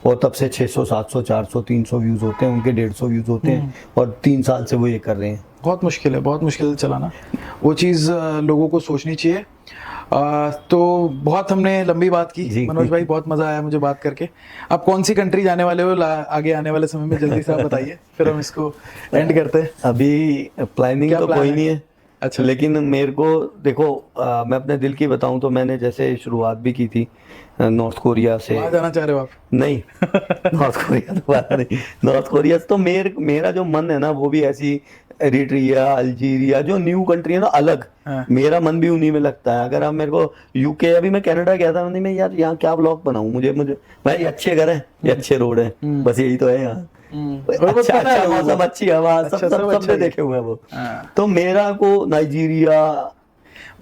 और तब से 600, 700, 400, 300 व्यूज होते हैं उनके, 150 व्यूज होते हैं, और 3 साल से वो ये कर रहे हैं। बहुत मुश्किल है, बहुत मुश्किल है चलाना। वो चीज़ लोगों को सोचनी चाहिए। तो बहुत हमने लंबी बात की जी। मनोज भाई, बहुत मजा आया मुझे बात करके। आप कौन सी कंट्री जाने वाले हो आगे आने वाले समय में, जल्दी से आप बताइए, फिर हम इसको एंड करते हैं। अभी प्लानिंग क्या तो plan कोई है? नहीं है। अच्छा। लेकिन मेरे को देखो, मैं अपने दिल की बताऊं तो मैंने जैसे शुरुआत भी की थी नॉर्थ कोरिया से। वहाँ जाना चाह रहे हो आप? नहीं नॉर्थ कोरिया दोबारा नहीं। नॉर्थ कोरिया से तो मेरा जो मन है ना, वो भी ऐसी एरिट्रिया, अल्जीरिया, जो न्यू कंट्री है ना, अलग। हाँ। मेरा मन भी उन्हीं में लगता है। अगर आप मेरे को यूके, अभी मैं कनाडा गया था, मैं यार यहाँ क्या ब्लॉग बनाऊं, मुझे भाई ये अच्छे घर है, ये अच्छे रोड है, बस यही तो है यहाँ। और वो अच्छा पता है अच्छा लोगों को। मौसम, अच्छी हवा, अच्छा, सब सब सब अच्छा सबने ही है। देखे हुए हैं वो। हाँ। तो मेरा को नाइजीरिया,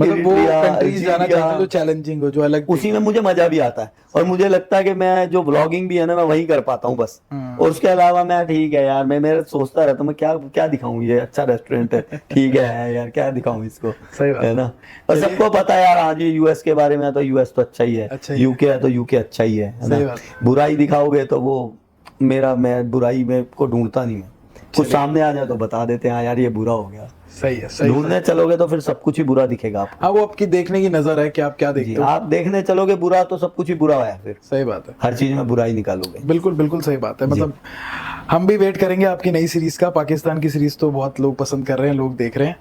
मतलब वो एरिट्रिया, कंट्रीज जाना अल्जीरिया, चाहते हो जो चैलेंजिंग हो, जो अलग। उसी में मुझे मजा भी आता है। और मुझे लगता है कि मैं जो ब्लॉगिंग भी है ना, मैं वही कर पाता हूँ बस। और उसके अलावा मैं ठीक है यार, मैं मेरा सोचता रहता हूँ मैं क्या क्या दिखाऊं, ये अच्छा रेस्टोरेंट है, ठीक है यार, क्या दिखाऊं इसको, सही बात है ना। और सबको पता है यार, हाँ जी यूएस के बारे में है तो यूएस तो अच्छा ही है, अच्छा ही है। यूके है तो यूके अच्छा ही है सही ना। बात। बुराई दिखाओगे तो वो मैं बुराई में को ढूंढता नहीं, मैं कुछ सामने आ जाए तो बता देते हैं, हाँ यार ये बुरा हो गया। सही है सही है। ढूंढने चलोगे तो फिर सब कुछ ही बुरा दिखेगा आपको। हाँ, वो आपकी देखने की नजर है कि आप क्या जी, देखते हो। आप देखने चलोगे बुरा तो सब कुछ ही बुरा है, फिर सही बात है, हर चीज में बुराई निकालोगे। बिल्कुल बिल्कुल सही बात है। मतलब हम भी वेट करेंगे आपकी नई सीरीज का। पाकिस्तान की सीरीज तो बहुत लोग पसंद कर रहे हैं, लोग देख रहे हैं।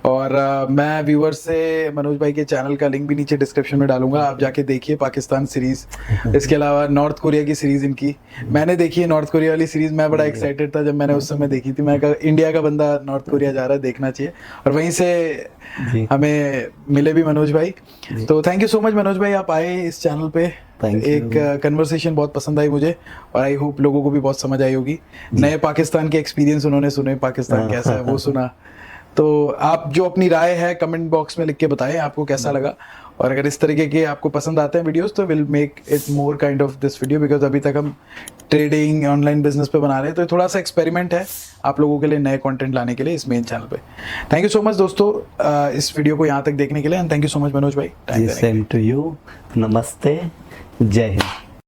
और मैं व्यूअर्स से मनोज भाई के चैनल का लिंक भी नीचे डिस्क्रिप्शन में डालूंगा, आप जाके देखिए पाकिस्तान सीरीज। इसके अलावा नॉर्थ कोरिया की सीरीज इनकी मैंने देखी है, नॉर्थ कोरिया वाली सीरीज मैं बड़ा एक्साइटेड था जब मैंने उस समय देखी थी। मैं कहा इंडिया का बंदा नॉर्थ कोरिया जा रहा है, देखना चाहिए। और वहीं से जी। हमें मिले भी मनोज भाई। तो thank you so much Manoj भाई, आप आए इस चैनल पे। Thank you. एक कन्वर्सेशन बहुत पसंद आई मुझे, और आई होप लोगों को भी बहुत समझ आई होगी। नए पाकिस्तान के एक्सपीरियंस उन्होंने सुने, पाकिस्तान कैसा है वो सुना। तो आप जो अपनी राय है कमेंट बॉक्स में लिख के बताएं आपको कैसा लगा। और अगर इस तरीके के आपको पसंद आते हैं वीडियोस तो will make it more kind of this video, because अभी तक हम ट्रेडिंग ऑनलाइन बिजनेस पे बना रहे हैं, तो थोड़ा सा एक्सपेरिमेंट है आप लोगों के लिए नए कंटेंट लाने के लिए इस मेन चैनल पे। थैंक यू सो मच दोस्तों इस वीडियो को यहाँ तक देखने के लिए, and thank you so much Manoj भाई। सेम टू यू, नमस्ते, जय हिंद।